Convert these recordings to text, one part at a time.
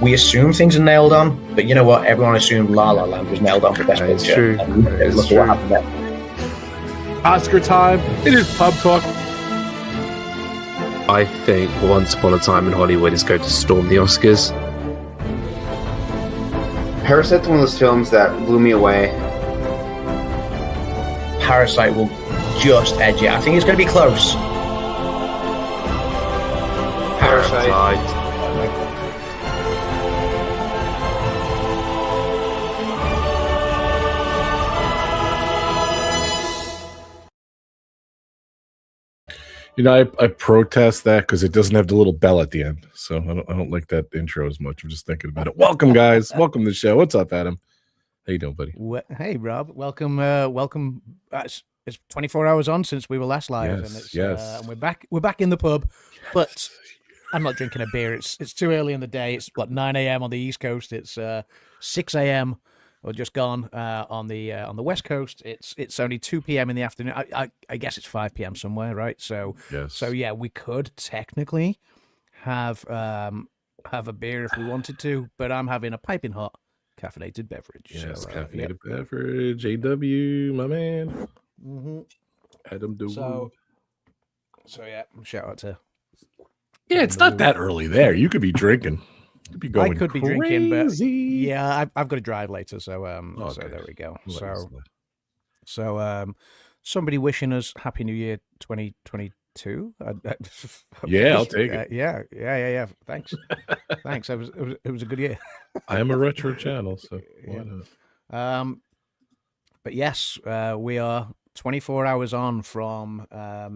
we assume things are nailed on, but you know what? Everyone assumed La La Land was nailed on for Best It's Picture. true. And look what happened there. Oscar time. It is pub talk. I think Once Upon a Time in Hollywood is going to storm the Oscars. Parasite's one of those films that blew me away. Parasite will just edge it. I think it's going to be close. Parasite. You know, I protest that because it doesn't have the little bell at the end. So I don't like that intro as much. I'm just thinking about it. Welcome, guys. Welcome to the show. What's up, Adam? How you doing, buddy? Hey, Rob. Welcome. Welcome. It's 24 hours on since we were last live, and it's and we're back. We're back in the pub, but I'm not drinking a beer. It's too early in the day. It's 9 a.m. on the East Coast. It's 6 a.m. or just gone on the West Coast. It's only 2 p.m. in the afternoon. I guess it's 5 p.m. somewhere, right? So Yes. So yeah, we could technically have a beer if we wanted to, but I'm having a piping hot caffeinated beverage. Yes, so, caffeinated beverage. AW, my man. Mm-hmm. Adam DeWood. So yeah, shout out to. Yeah, it's not that early there. You could be drinking. You could be going I could be crazy. drinking, but yeah, I've got to drive later. So Okay. so there we go. Well, So somebody wishing us Happy New Year 2022. Yeah, I'll take it. Yeah. Thanks. Thanks. It was a good year. I am a retro channel, so why not? But yes, we are 24 hours on from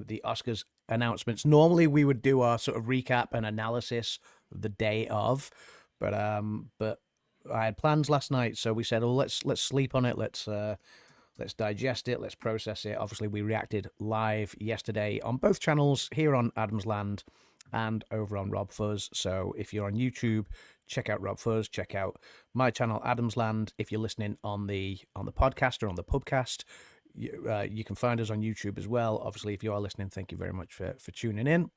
the Oscars announcements. Normally we would do our sort of recap and analysis the day of, but I had plans last night, so we said, "Oh, let's sleep on it. Let's digest it. Let's process it." Obviously, we reacted live yesterday on both channels here on Adam's Land and over on RobFuz. So if you're on YouTube, check out RobFuz. Check out my channel, Adam's Land. If you're listening on the podcast or on the pubcast, you can find us on YouTube as well. Obviously, if you are listening, thank you very much for tuning in.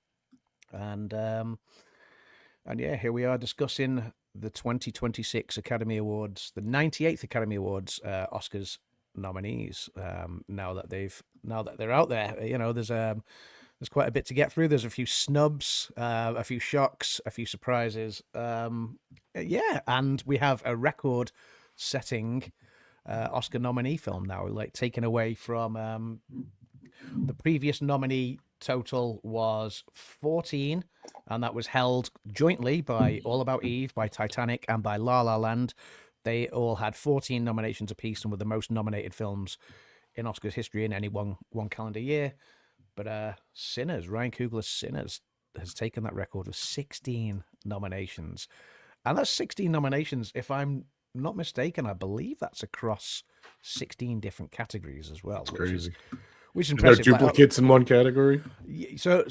And yeah, here we are discussing the 2026 Academy Awards, the 98th Academy Awards Oscars nominees. Now that they're out there, you know, there's quite a bit to get through. There's a few snubs, a few shocks, a few surprises. Yeah, and we have a record-setting Oscar nominee film now, like taken away from the previous nominee total was 14, and that was held jointly by All About Eve, by Titanic, and by La La Land. They all had 14 nominations apiece and were the most nominated films in Oscars history in any one calendar year. But Sinners, Ryan Coogler's Sinners, has taken that record of 16 nominations. And that's 16 nominations, if I'm not mistaken. I believe that's across 16 different categories as well. That's crazy. Which is No impressive. duplicates in one category. So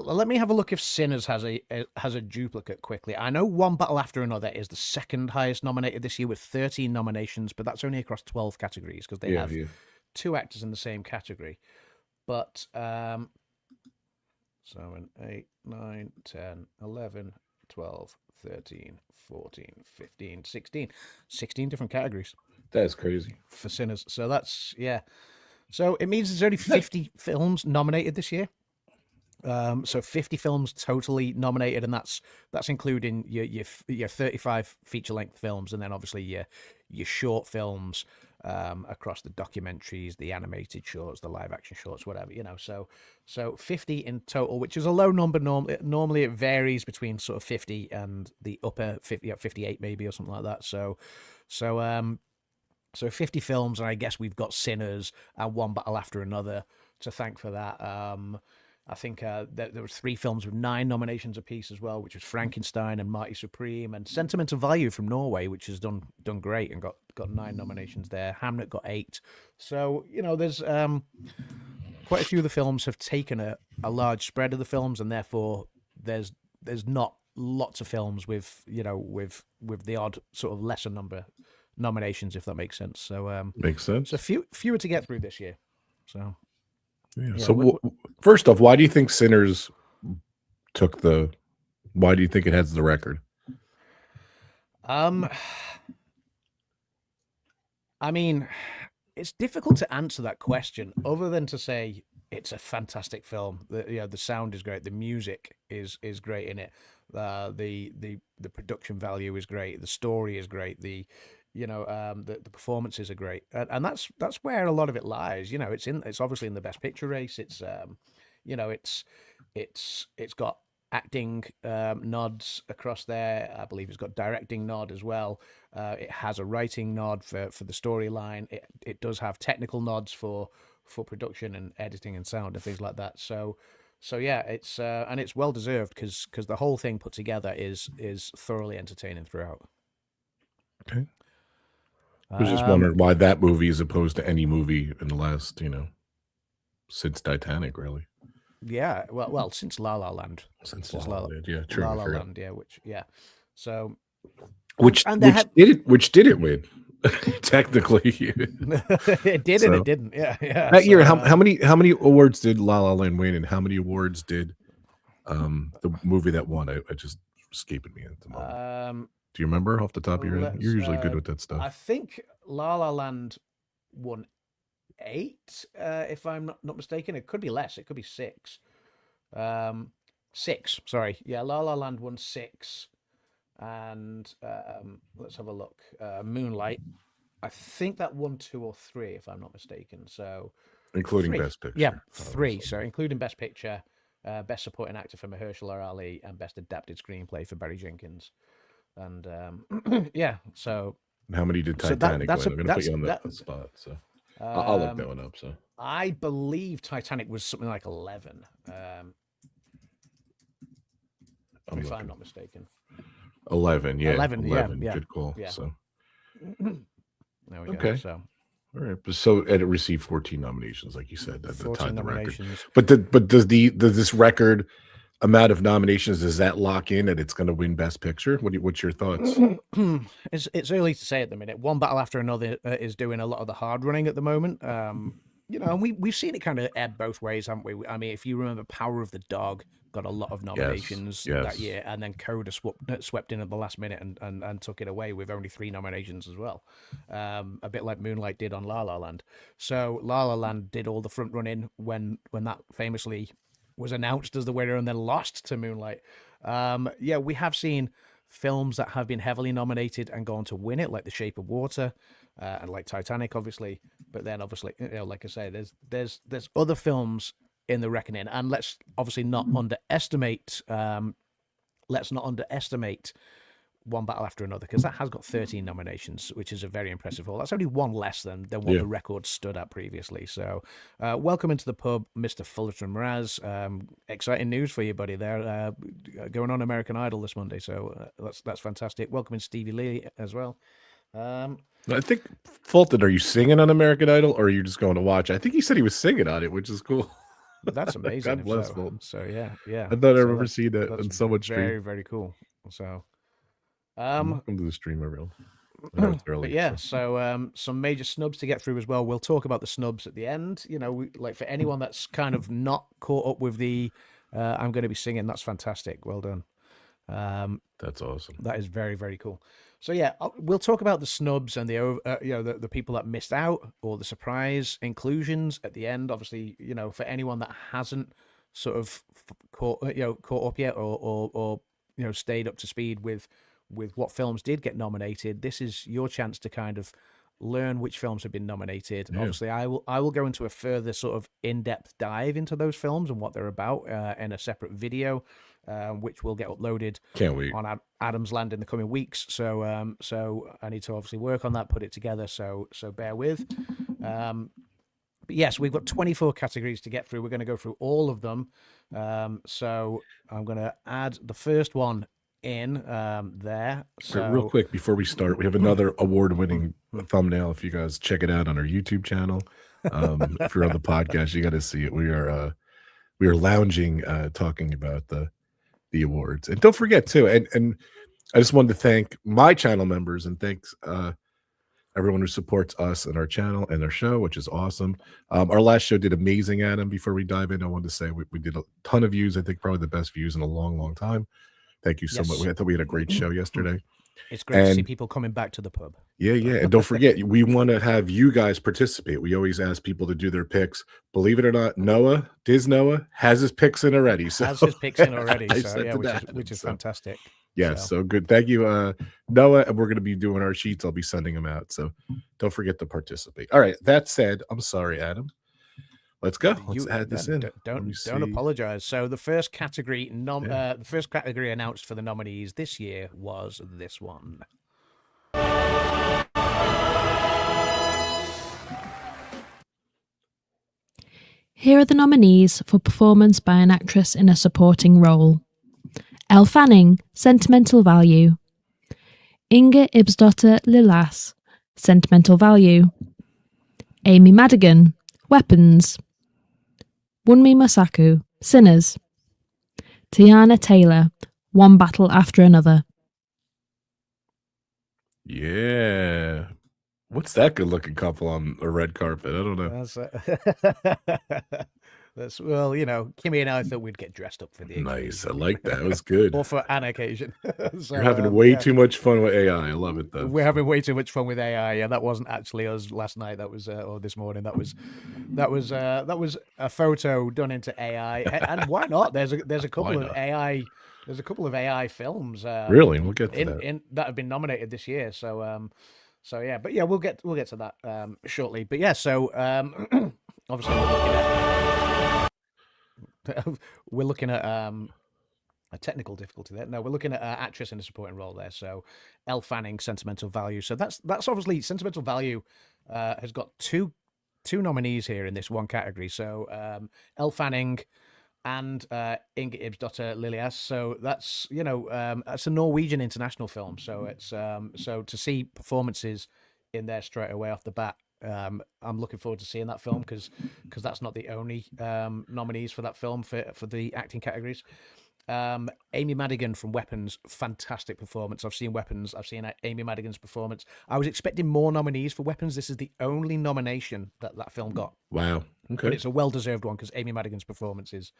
let me have a look if Sinners has a duplicate quickly. I know One Battle After Another is the second highest nominated this year with 13 nominations, but that's only across 12 categories because they have two actors in the same category. But 7, 8, 9, 10, 11, 12, 13, 14, 15, 16. 16 different categories. That's crazy. For Sinners. So that's, yeah. So it means there's only 50 films nominated this year. So 50 films totally nominated, and that's including your 35 feature-length films, and then obviously your short films across the documentaries, the animated shorts, the live-action shorts, whatever, you know. So 50 in total, which is a low number. Normally it varies between sort of 50 and the upper 50, 58 maybe, or something like that. So 50 films, and I guess we've got Sinners and One Battle After Another to thank for that. I think there was 3 films with 9 nominations apiece as well, which was Frankenstein and Marty Supreme, and Sentimental Value from Norway, which has done great and got 9 nominations there. Hamnet got 8. So, you know, there's quite a few of the films have taken a large spread of the films, and therefore there's not lots of films with, you know, with the odd sort of lesser number nominations, if that makes sense. So makes sense. So fewer to get through this year. So yeah. So first off, why do you think Sinners why do you think it has the record? I mean, it's difficult to answer that question other than to say it's a fantastic film. The sound is great, the music is great in it, the production value is great, the story is great, the performances are great, and that's where a lot of it lies. It's obviously in the best picture race. It's got acting nods across there. I believe it's got directing nod as well. It has a writing nod for the storyline. It does have technical nods for production and editing and sound and things like that. So yeah, it's and it's well deserved because the whole thing put together is thoroughly entertaining throughout. Okay. I was just wondering why that movie as opposed to any movie in the last, since Titanic, really. Yeah, well, since La La Land. Since La La Land, yeah, true. La La Land, yeah. So, which didn't win, technically. It did, and it didn't. Yeah. That year, how many awards did La La Land win, and how many awards did the movie that won? I just escaping me at the moment. Do you remember off the top of your head? You're usually good with that stuff. I think La La Land won 8, if I'm not mistaken. It could be less. It could be 6. 6. Sorry. Yeah, La La Land won 6, and let's have a look. Moonlight, I think that won 2 or 3, if I'm not mistaken. So, including 3. Best Picture. Yeah, 3. So, including Best Picture, Best Supporting Actor for Mahershala Ali, and Best Adapted Screenplay for Barry Jenkins. And yeah, so how many did Titanic win? I'm going to put you on the spot, so I'll look that one up. So I believe Titanic was something like 11, if I'm not mistaken. 11, yeah. 11, yeah. Good call. Yeah. So there we go. Okay. So all right, so it received 14 nominations, like you said. That 14 tied the nominations. Record. But does this record amount of nominations, does that lock in that it's going to win Best Picture? What's your thoughts? It's early to say at the minute. One Battle After Another is doing a lot of the hard running at the moment. And we've seen it kind of ebb both ways, haven't we? I mean, if you remember, Power of the Dog got a lot of nominations that year, and then Coda swept in at the last minute and took it away with only 3 nominations as well. A bit like Moonlight did on La La Land. So La La Land did all the front running when that famously was announced as the winner and then lost to Moonlight. Yeah, we have seen films that have been heavily nominated and gone to win it, like The Shape of Water, and like Titanic, obviously. But then, obviously, like I say, there's other films in the reckoning, and let's obviously not underestimate. Let's not underestimate One Battle After Another, because that has got 13 nominations, which is a very impressive haul. That's only one less than what the record stood at previously. So welcome into the pub, Mr. Fullerton Mraz. Exciting news for you, buddy, there. Going on American Idol this Monday, so that's fantastic. Welcome in Stevie Lee as well. I think, Fulton, are you singing on American Idol, or are you just going to watch? I think he said he was singing on it, which is cool. That's amazing. God bless Fulton. So yeah. I thought I'd ever seen that on so much stream. Very, very cool. So welcome to the stream, everyone. But yeah, so some major snubs to get through as well. We'll talk about the snubs at the end. Like for anyone that's kind of not caught up with the I'm going to be singing, that's fantastic. Well done. That's awesome. That is very, very cool. So yeah, we'll talk about the snubs and the people that missed out, or the surprise inclusions at the end. Obviously, for anyone that hasn't sort of caught up yet, or stayed up to speed with what films did get nominated, this is your chance to kind of learn which films have been nominated. Yeah. Obviously, I will go into a further sort of in-depth dive into those films and what they're about in a separate video, which will get uploaded on Adam's Land in the coming weeks. So I need to obviously work on that, put it together. So bear with. But yes, we've got 24 categories to get through. We're going to go through all of them. So I'm going to add the first one in there. So real quick before we start, we have another award-winning thumbnail. If you guys check it out on our YouTube channel, if you're on the podcast, you got to see it. We are lounging, talking about the awards, and don't forget too. And I just wanted to thank my channel members and thanks everyone who supports us and our channel and our show, which is awesome. Our last show did amazing, Adam. Before we dive in, I wanted to say we did a ton of views. I think probably the best views in a long, long time. Thank you so much. I thought we had a great show yesterday. It's great to see And people coming back to the pub. yeah, and don't forget, we want to have you guys participate. We always ask people to do their picks. Believe it or not, Noah has his picks in already. So Has his picks in already. I So sent yeah, it to which is Adam, so fantastic. yeah, so good. Thank you, Noah. And we're going to be doing our sheets. I'll be sending them out. So don't forget to participate. All right. That said, I'm sorry, Adam. Let's go. Let's add this in. Don't apologize. So the first category, the first category announced for the nominees this year was this one. Here are the nominees for performance by an actress in a supporting role. Elle Fanning, Sentimental Value. Inga Ibsdotter Lilas, Sentimental Value. Amy Madigan, Weapons. Wunmi Mosaku, Sinners. Tiana Taylor, One Battle After Another. Yeah. What's that good looking couple on a red carpet? I don't know. That's well, you know, Kimmy and I thought we'd get dressed up for the occasion. Nice. I like that. It was good. Or for an occasion. So, You're having way too much fun with AI. I love it though. We're having way too much fun with AI. Yeah, that wasn't actually us last night. That was or this morning. That was a photo done into AI. And why not? There's a couple of AI. There's a couple of AI films. Really, we'll get to that. That have been nominated this year. So yeah, but yeah, we'll get to that shortly. But yeah, so obviously we're looking at a technical difficulty there. No, we're looking at actress in a supporting role there. So Elle Fanning, Sentimental Value. So that's obviously Sentimental Value has got two nominees here in this one category. So Elle Fanning and Inga Ibsdotter Lilias. So that's that's a Norwegian international film. So it's so to see performances in there straight away off the bat. I'm looking forward to seeing that film because that's not the only nominees for that film for the acting categories. Amy Madigan from Weapons, fantastic performance. I've seen Weapons. I've seen Amy Madigan's performance. I was expecting more nominees for Weapons. This is the only nomination that film got. Wow. Okay. But it's a well-deserved one because Amy Madigan's performance is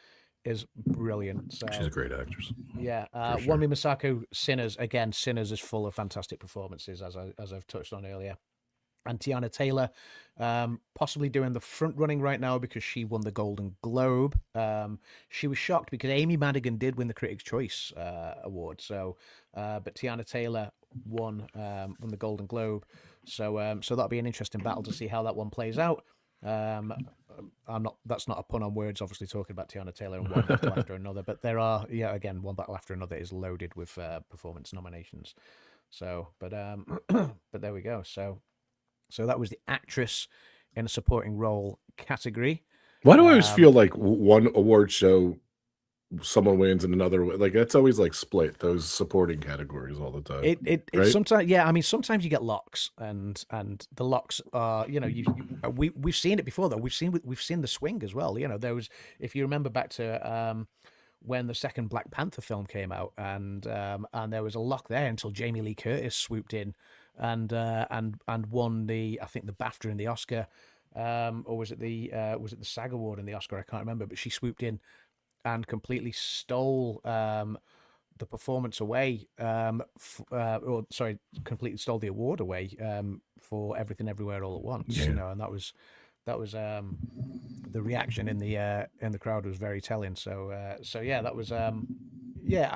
brilliant. So, she's a great actress. Yeah. Sure. Wunmi Mosaku, Sinners. Again, Sinners is full of fantastic performances, as I've touched on earlier. And Tiana Taylor, possibly doing the front running right now because she won the Golden Globe. She was shocked because Amy Madigan did win the Critics' Choice Award. So, but Tiana Taylor won the Golden Globe. So that'll be an interesting battle to see how that one plays out. That's not a pun on words, obviously talking about Tiana Taylor and One Battle After Another, but there are, again, One Battle After Another is loaded with performance nominations. So, but there we go. So that was the actress in a supporting role category. Why do I always feel like one award show someone wins and another, like that's always like split those supporting categories all the time? It right? Sometimes, yeah. I mean, sometimes you get locks, and the locks are, we've seen it before though. We've seen the swing as well. There was, if you remember back to when the second Black Panther film came out, and there was a lock there until Jamie Lee Curtis swooped in and won the BAFTA and the Oscar, or was it the SAG Award and the Oscar? I can't remember, but she swooped in and completely stole the performance away, completely stole the award away for Everything Everywhere All at Once. Yeah. And that was the reaction in the crowd was very telling. So yeah, that was I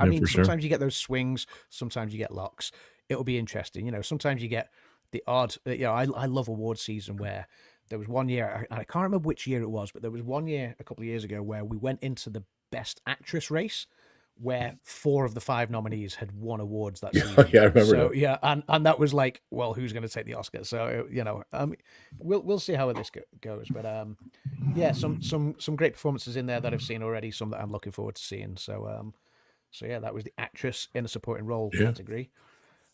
mean, sometimes you get those swings, sometimes you get locks. It'll be interesting. Sometimes you get the odd. I love award season where there was one year, I can't remember which year it was, but there was one year a couple of years ago where we went into the Best Actress race, where 4 of the 5 nominees had won awards that season. Yeah, I remember. So yeah, and that was like, well, who's going to take the Oscar? So we'll see how this goes. But yeah, some great performances in there that I've seen already. Some that I'm looking forward to seeing. So yeah, that was the actress in a supporting role category.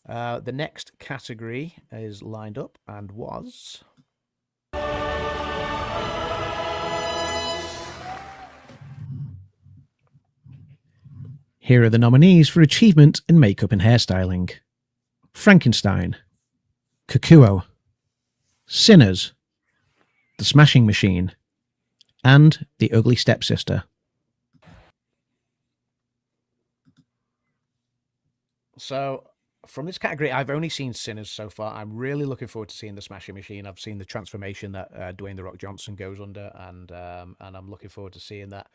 The next category is lined up and was. Here are the nominees for achievement in makeup and hairstyling: Frankenstein, Kakuo, Sinners, The Smashing Machine, and The Ugly Stepsister. So from this category, I've only seen Sinners so far. I'm really looking forward to seeing the Smashing Machine. I've seen the transformation that Dwayne the Rock Johnson goes under, and I'm looking forward to seeing that.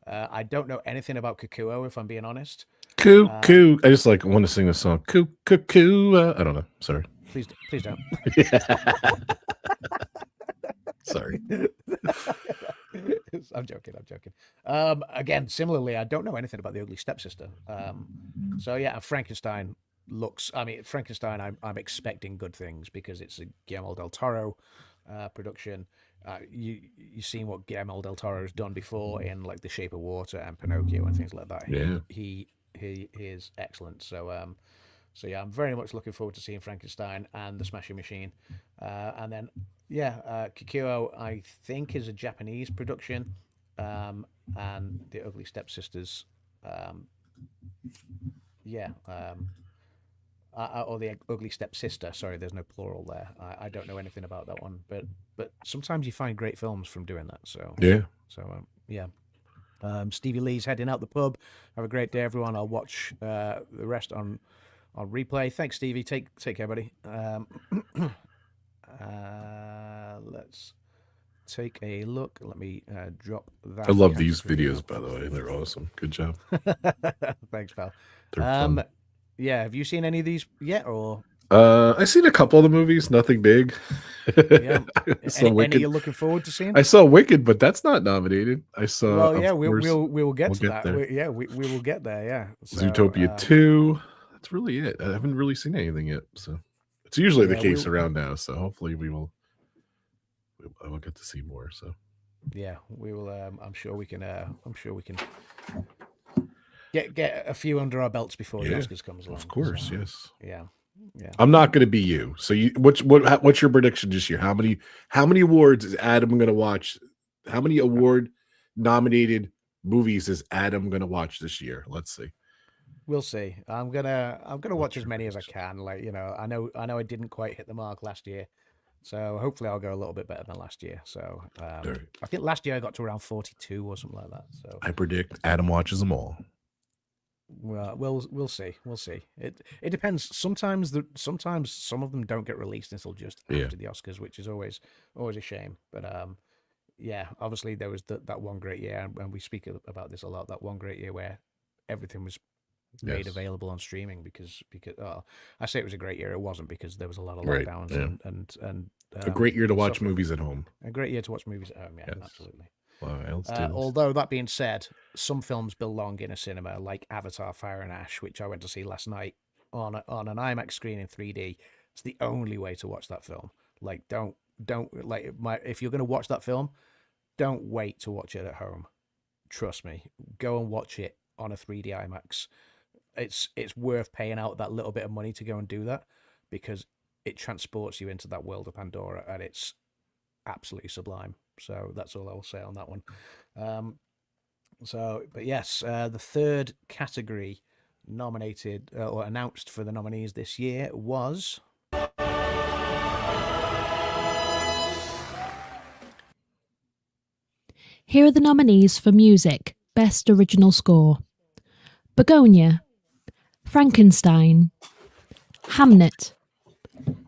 I don't know anything about Kikuo, if I'm being honest. Coo, coo. I just like want to sing a song. Coo, coo, coo. I don't know. Sorry. Please don't. Sorry. I'm joking. Again, similarly, I don't know anything about the Ugly Stepsister. So yeah, Frankenstein looks. I mean, Frankenstein. I'm expecting good things because it's a Guillermo del Toro production. You've seen what Guillermo del Toro has done before in like The Shape of Water and Pinocchio and things like that. Yeah. He is excellent. So yeah, I'm very much looking forward to seeing Frankenstein and the Smashing Machine. And then, Kikuo, I think, is a Japanese production. And the Ugly Stepsisters, or the Ugly Stepsister. Sorry, there's no plural there. I don't know anything about that one, but sometimes you find great films from doing that. So yeah. Stevie Lee's heading out the pub. Have a great day, everyone. I'll watch the rest on replay. Thanks, Stevie. Take care, buddy. Let's take a look. Let me drop that. I love these videos, by the way. They're awesome. Good job. Thanks, pal. They're fun. Yeah, have you seen any of these yet, or? I've seen a couple of the movies, nothing big. Yeah. Wicked. Any you're looking forward to seeing? I saw Wicked, but that's not nominated. I saw. Well, yeah, we will get to that. There. We will get there. Yeah. So, Zootopia 2. That's really it. I haven't really seen anything yet, so it's usually the case around now. So hopefully I will get to see more. So yeah, we will. I'm sure we can get a few under our belts before the Oscars comes along. Of course, yes. Yeah. I'm not going to be you. So what's your prediction this year? How many awards is Adam going to watch? How many award nominated movies is Adam going to watch this year? Let's see. We'll see. I'm gonna watch as many as I can. Like, I know I didn't quite hit the mark last year, so hopefully I'll go a little bit better than last year. So I think last year I got to around 42 or something like that. So I predict Adam watches them all. Well, we'll see. We'll see. It depends. Sometimes some of them don't get released until just after the Oscars, which is always a shame. But obviously there was that one great year, and we speak about this a lot. That one great year where everything was made available on streaming because I say it was a great year. It wasn't, because there was a lot of lockdowns and a great year to watch movies at home. A great year to watch movies at home. Yeah, yes. Absolutely. Although that being said, some films belong in a cinema, like Avatar: Fire and Ash, which I went to see last night on an IMAX screen in 3D. It's the only way to watch that film. Like, don't if you're going to watch that film, don't wait to watch it at home. Trust me, go and watch it on a 3D IMAX. It's worth paying out that little bit of money to go and do that, because it transports you into that world of Pandora, and it's absolutely sublime. So that's all I will say on that one. But yes, the third category nominated or announced for the nominees this year was Here are the nominees for music, Best Original Score: Begonia, Frankenstein, Hamnet,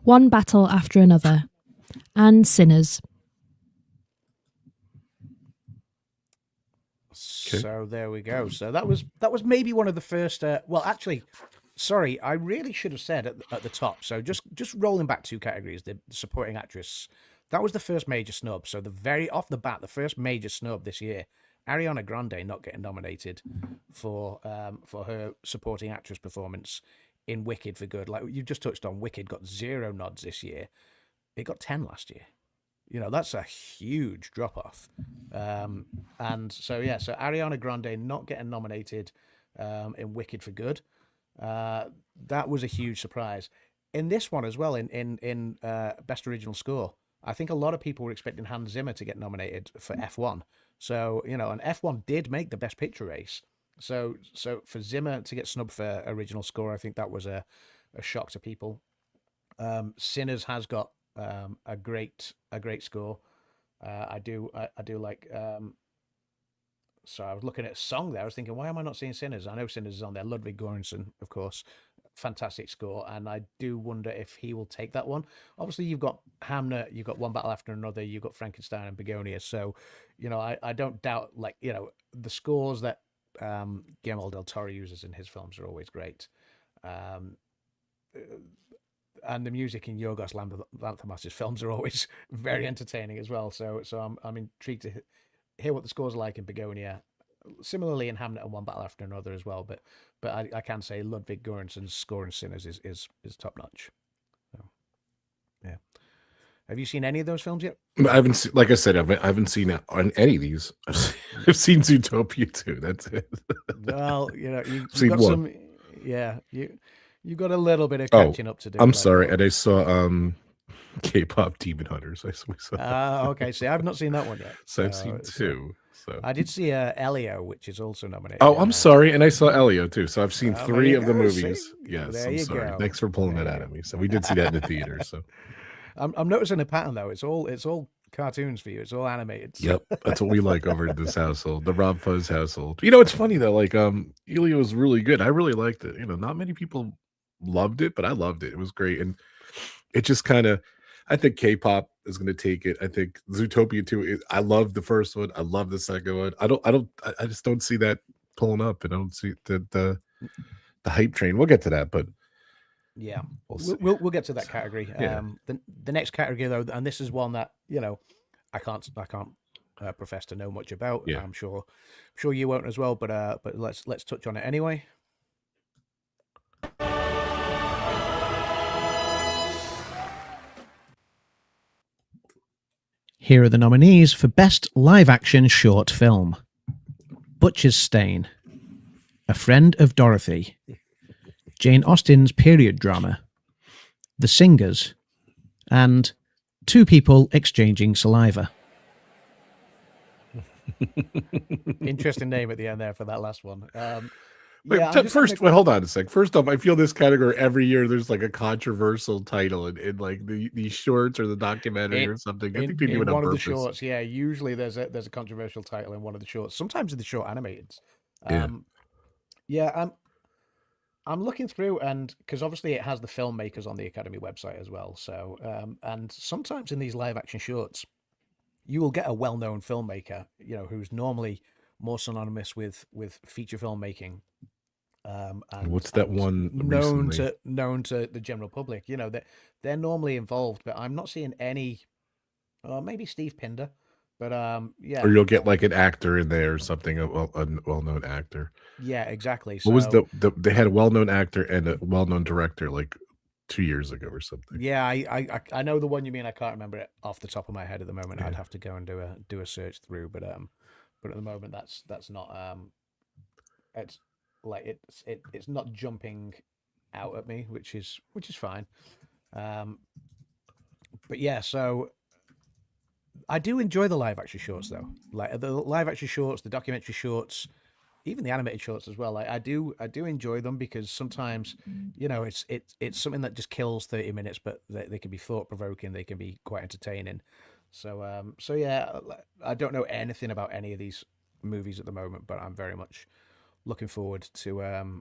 One Battle After Another, and Sinners. So there we go. So that was maybe one of the first. Well, actually, sorry, I really should have said at the top. So just rolling back 2 categories, the supporting actress. That was the first major snub. So the very off the bat, the first major snub this year, Ariana Grande not getting nominated for her supporting actress performance in Wicked for Good. Like you just touched on, Wicked got 0 nods this year. It got 10 last year. That's a huge drop off. And so Ariana Grande not getting nominated in Wicked for Good. That was a huge surprise. In this one as well, in Best Original Score, I think a lot of people were expecting Hans Zimmer to get nominated for F1. So, and F1 did make the Best Picture race. So for Zimmer to get snubbed for original score, I think that was a shock to people. Sinners has got a great score. I do like. So I was looking at a song there. I was thinking, why am I not seeing Sinners? I know Sinners is on there. Ludwig Göransson, of course, fantastic score, and I do wonder if he will take that one. Obviously, you've got Hamnet, you've got One Battle After Another, you've got Frankenstein and Begonia. So, I don't doubt, like, the scores that Guillermo del Toro uses in his films are always great. Um, and the music in Yorgos Lanthimos' films are always very entertaining as well. So I'm intrigued to hear what the scores are like in Begonia. Similarly in Hamnet and One Battle After Another as well, but I can say Ludwig Göransson's score in Sinners is top notch. So, yeah. Have you seen any of those films yet? I haven't seen, like I said, I haven't seen it on any of these. I've seen Zootopia too. That's it. Well, you've seen got one. some. Yeah, you got a little bit of catching up to do. I'm like, sorry, and I saw K-pop Demon Hunters. We saw. Okay. See, I've not seen that one yet. So I've seen two. So I did see Elio, which is also nominated. oh, I'm sorry, and I saw Elio too. So I've seen there 3 you of the go, movies. see? Yes, There I'm you sorry. go. Thanks for pulling There that you out of go. me. So we did see that in the theater. So I'm noticing a pattern though. It's all cartoons for you. It's all animated. yep, that's what we like over in this household, the RobFuz household. It's funny though. Like Elio was really good. I really liked it. Not many people loved it, but I loved it. It was great, and it just kind of. I think K-pop is going to take it. I think Zootopia 2. I love the first one. I love the second one. I just don't see that pulling up, and I don't see the hype train. We'll get to that, but Yeah, we'll we'll get to that category. Yeah. The next category though, and this is one that I can't profess to know much about. Yeah. I'm sure you won't as well. But let's touch on it anyway. Here are the nominees for Best Live Action Short Film: Butcher's Stain, A Friend of Dorothy, Jane Austen's period drama, The Singers, and Two People Exchanging Saliva. Interesting name at the end there for that last one. Wait, first, hold on a sec. First off, I feel this category every year there's like a controversial title in like the shorts or the documentary or something. I think they do it on one of the purpose. shorts. Yeah, usually there's a controversial title in one of the shorts. Sometimes in the short animated. I'm looking through, and because obviously it has the filmmakers on the Academy website as well. So and sometimes in these live action shorts, you will get a well-known filmmaker, who's normally more synonymous with feature filmmaking. And what's that one known recently? to the general public? They're normally involved, but I'm not seeing any. Maybe Steve Pinder, but yeah. Or you'll get like an actor in there or something, a well-known actor. Yeah, exactly. What was they had a well-known actor and a well-known director like 2 years ago or something. Yeah, I know the one you mean. I can't remember it off the top of my head at the moment. Yeah. I'd have to go and do a search through, but at the moment that's not it's like it's not jumping out at me, which is fine. But yeah, so I do enjoy the live action shorts though. Like the live action shorts, the documentary shorts, even the animated shorts as well. Like I do enjoy them because sometimes, it's something that just kills 30 minutes, but they can be thought provoking. They can be quite entertaining. So yeah, I don't know anything about any of these movies at the moment, but I'm very much looking forward to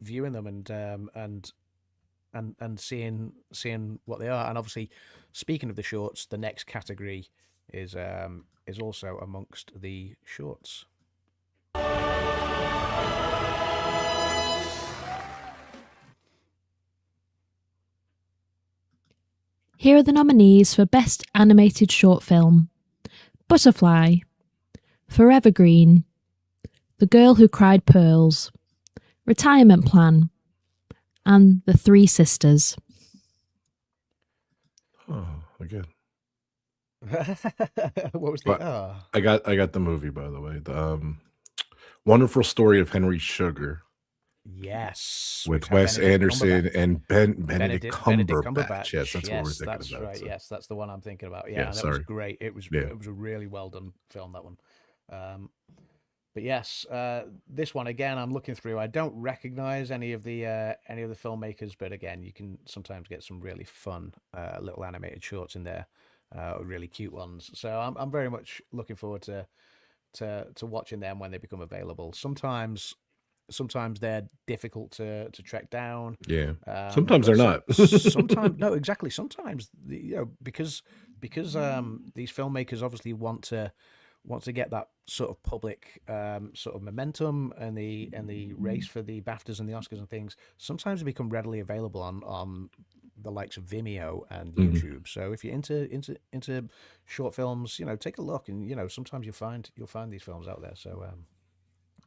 viewing them and seeing what they are. And obviously, speaking of the shorts, the next category is also amongst the shorts. Here are the nominees for Best Animated Short Film: Butterfly, Forever Green, The Girl Who Cried Pearls, Retirement Plan, and The Three Sisters. Oh, again. What was the? I got the movie, by the way. The Wonderful Story of Henry Sugar. Yes, with Wes Anderson and Benedict Cumberbatch. Yes, that's what we're thinking that's about. right. So. Yes, that's the one I'm thinking about. Yeah, that was great. It was a really well done film, that one. But yes, this one again, I'm looking through. I don't recognize any of the filmmakers, but again, you can sometimes get some really fun little animated shorts in there, really cute ones. So I'm very much looking forward to watching them when they become available. Sometimes sometimes they're difficult to track down. Yeah. Sometimes they're not. Sometimes no, exactly. Sometimes because these filmmakers obviously want to get that sort of public sort of momentum and the race for the BAFTAs and the Oscars and things. Sometimes they become readily available on the likes of Vimeo and YouTube. So if you're into short films, take a look, and sometimes you'll find these films out there.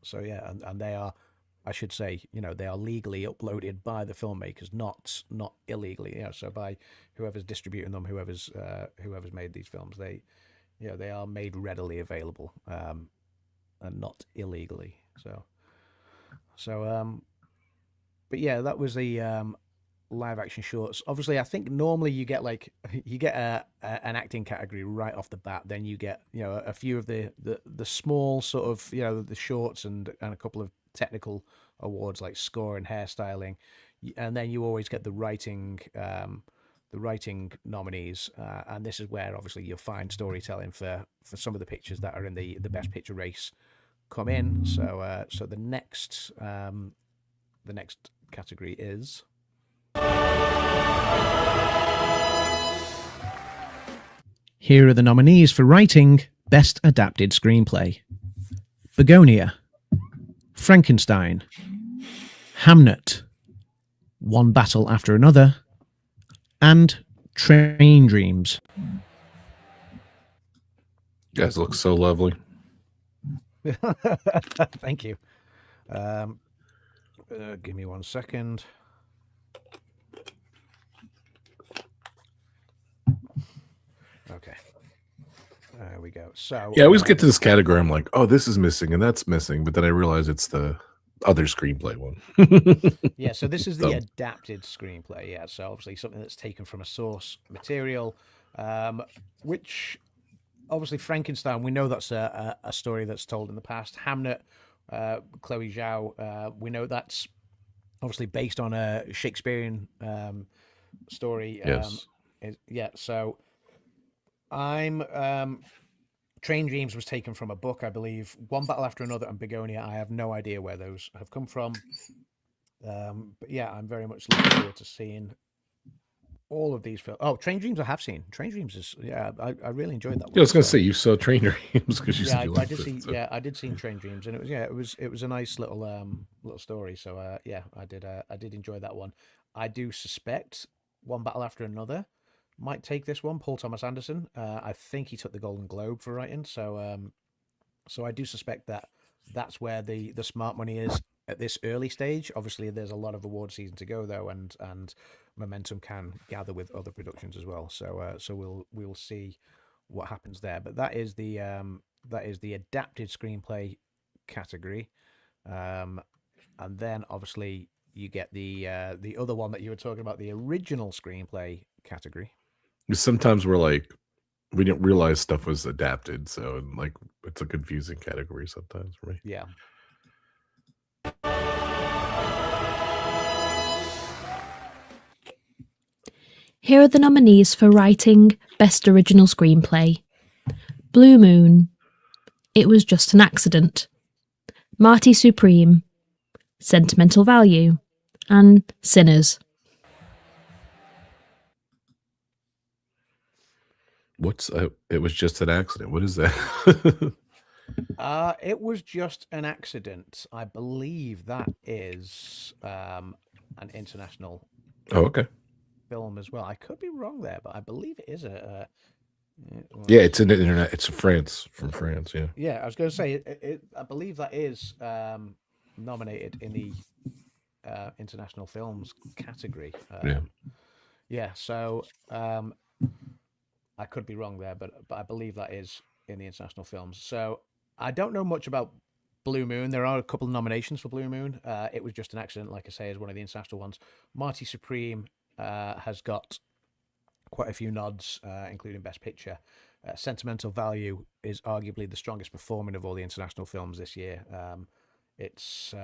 So yeah, and they are, I should say, they are legally uploaded by the filmmakers, not illegally. So by whoever's distributing them, whoever's made these films, they are made readily available, and not illegally. But yeah, that was the live action shorts. Obviously, I think normally you get an acting category right off the bat. Then you get a few of the small sort of the shorts and a couple of technical awards like score and hairstyling, and then you always get the writing nominees, and this is where obviously you'll find storytelling for some of the pictures that are in the best picture race come in. So the next category is here are the nominees for writing best adapted screenplay: Begonia, Frankenstein, Hamnet, One Battle After Another, and Train Dreams. You guys look so lovely. Thank you. Give me 1 second. Okay. There we go. So Yeah, I always get to this category. I'm like, oh, this is missing and that's missing, but then I realize it's the other screenplay one. yeah, so this is the adapted screenplay. Yeah, so obviously something that's taken from a source material, which obviously Frankenstein, we know that's a story that's told in the past. Hamnet, Chloe Zhao, we know that's obviously based on a Shakespearean story. Yes. Yeah, so I'm Train Dreams was taken from a book, I believe. One Battle After Another and Begonia, I have no idea where those have come from. But yeah, I'm very much looking forward to seeing all of these films. Oh, Train Dreams I have seen. Train Dreams is, I really enjoyed that one. Yeah, I was going to say, you saw Train Dreams because you said you liked it. Yeah, I did see Train Dreams, and it was a nice little story. So yeah, I did enjoy that one. I do suspect One Battle After Another might take this one. Paul Thomas Anderson. I think he took the Golden Globe for writing. So so I do suspect that that's where the smart money is at this early stage. Obviously, there's a lot of award season to go though, and momentum can gather with other productions as well. So so we'll see what happens there. But that is the adapted screenplay category, and then obviously you get the other one that you were talking about, the original screenplay category. Sometimes we're like, we didn't realize stuff was adapted, so like it's a confusing category sometimes for me. Yeah. Here are the nominees for writing Best Original Screenplay: Blue Moon, It Was Just an Accident, Marty Supreme, Sentimental Value, and Sinners. What's It Was Just an Accident? What is that? It Was Just an Accident. I believe that is an international okay. film as well. I could be wrong there, but I believe it is a Yeah, it's in the internet. It's France, from France. Yeah. Yeah, I was going to say I believe that is nominated in the international films category. Yeah. Yeah. So I could be wrong there, but I believe that is in the international films. So I don't know much about Blue Moon. There are a couple of nominations for Blue Moon. It Was Just an Accident, like I say, is one of the international ones. Marty Supreme has got quite a few nods, including Best Picture. Sentimental Value is arguably the strongest performing of all the international films this year. It's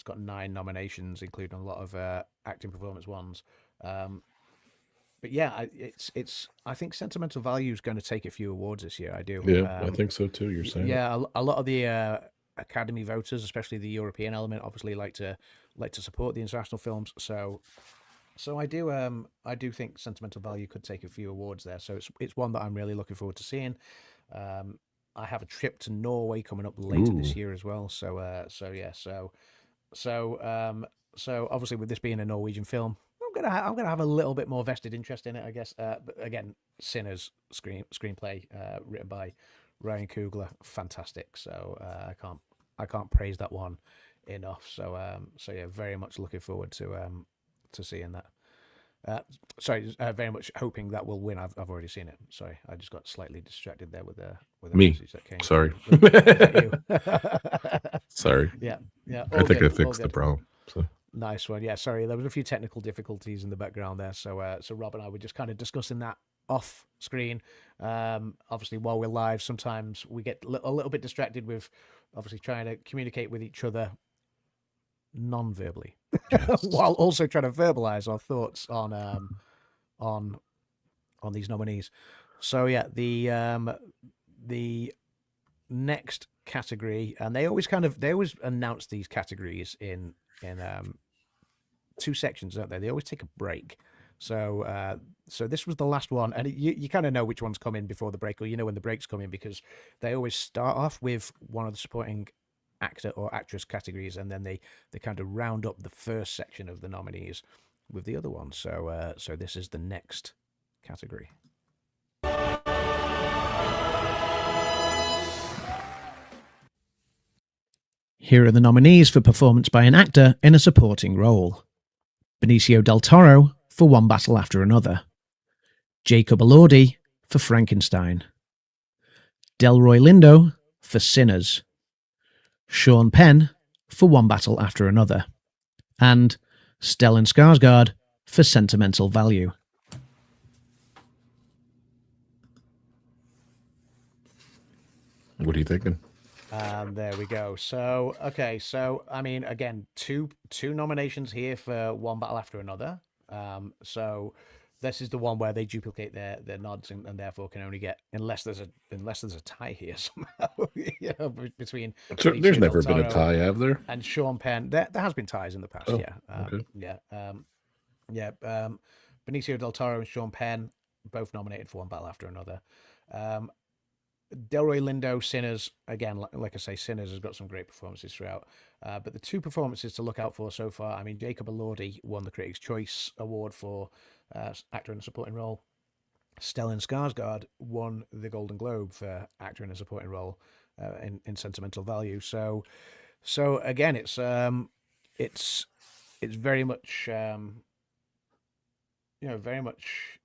got 9 nominations, including a lot of acting performance ones. But yeah, it's. I think Sentimental Value is going to take a few awards this year. I do. Yeah, I think so too. You're saying. Yeah, a lot of the Academy voters, especially the European element, obviously like to support the international films. So I do think Sentimental Value could take a few awards there. So it's one that I'm really looking forward to seeing. I have a trip to Norway coming up later this year as well. So obviously with this being a Norwegian film, I'm gonna have a little bit more vested interest in it, I guess. But again, Sinners screenplay written by Ryan Coogler, fantastic. So I can't praise that one enough. So yeah, very much looking forward to seeing that. Very much hoping that will win. I've already seen it. Sorry, I just got slightly distracted there with the message that came. Sorry. Sorry. Yeah. I think I fixed the problem. So. Nice one. Yeah, sorry, there was a few technical difficulties in the background there. So Rob and I were just kind of discussing that off screen. Obviously, while we're live, sometimes we get a little bit distracted with obviously trying to communicate with each other non-verbally, yes. While also trying to verbalize our thoughts on these nominees. So yeah, the next category, and they always announce these categories in two sections, don't they? They always take a break. So this was the last one, and you kind of know which one's coming before the break, or you know when the break's coming, because they always start off with one of the supporting actor or actress categories, and then they kind of round up the first section of the nominees with the other one. So this is the next category. Here are the nominees for performance by an actor in a supporting role. Benicio del Toro for One Battle After Another. Jacob Elordi for Frankenstein. Delroy Lindo for Sinners. Sean Penn for One Battle After Another. And Stellan Skarsgård for Sentimental Value. What are you thinking? There we go. So, okay. So, I mean, again, two nominations here for One Battle After Another. So this is the one where they duplicate their nods and therefore can only get, unless there's a tie here somehow, you know, between. So there's never been a tie, have there? And Sean Penn. There has been ties in the past. Oh, yeah. Okay. Benicio del Toro and Sean Penn both nominated for One Battle After Another. Delroy Lindo, Sinners, again, like I say, Sinners has got some great performances throughout. But the two performances to look out for so far, I mean, Jacob Elordi won the Critics' Choice Award for actor in a supporting role. Stellan Skarsgård won the Golden Globe for actor in a supporting role in Sentimental Value. So again, it's very much very much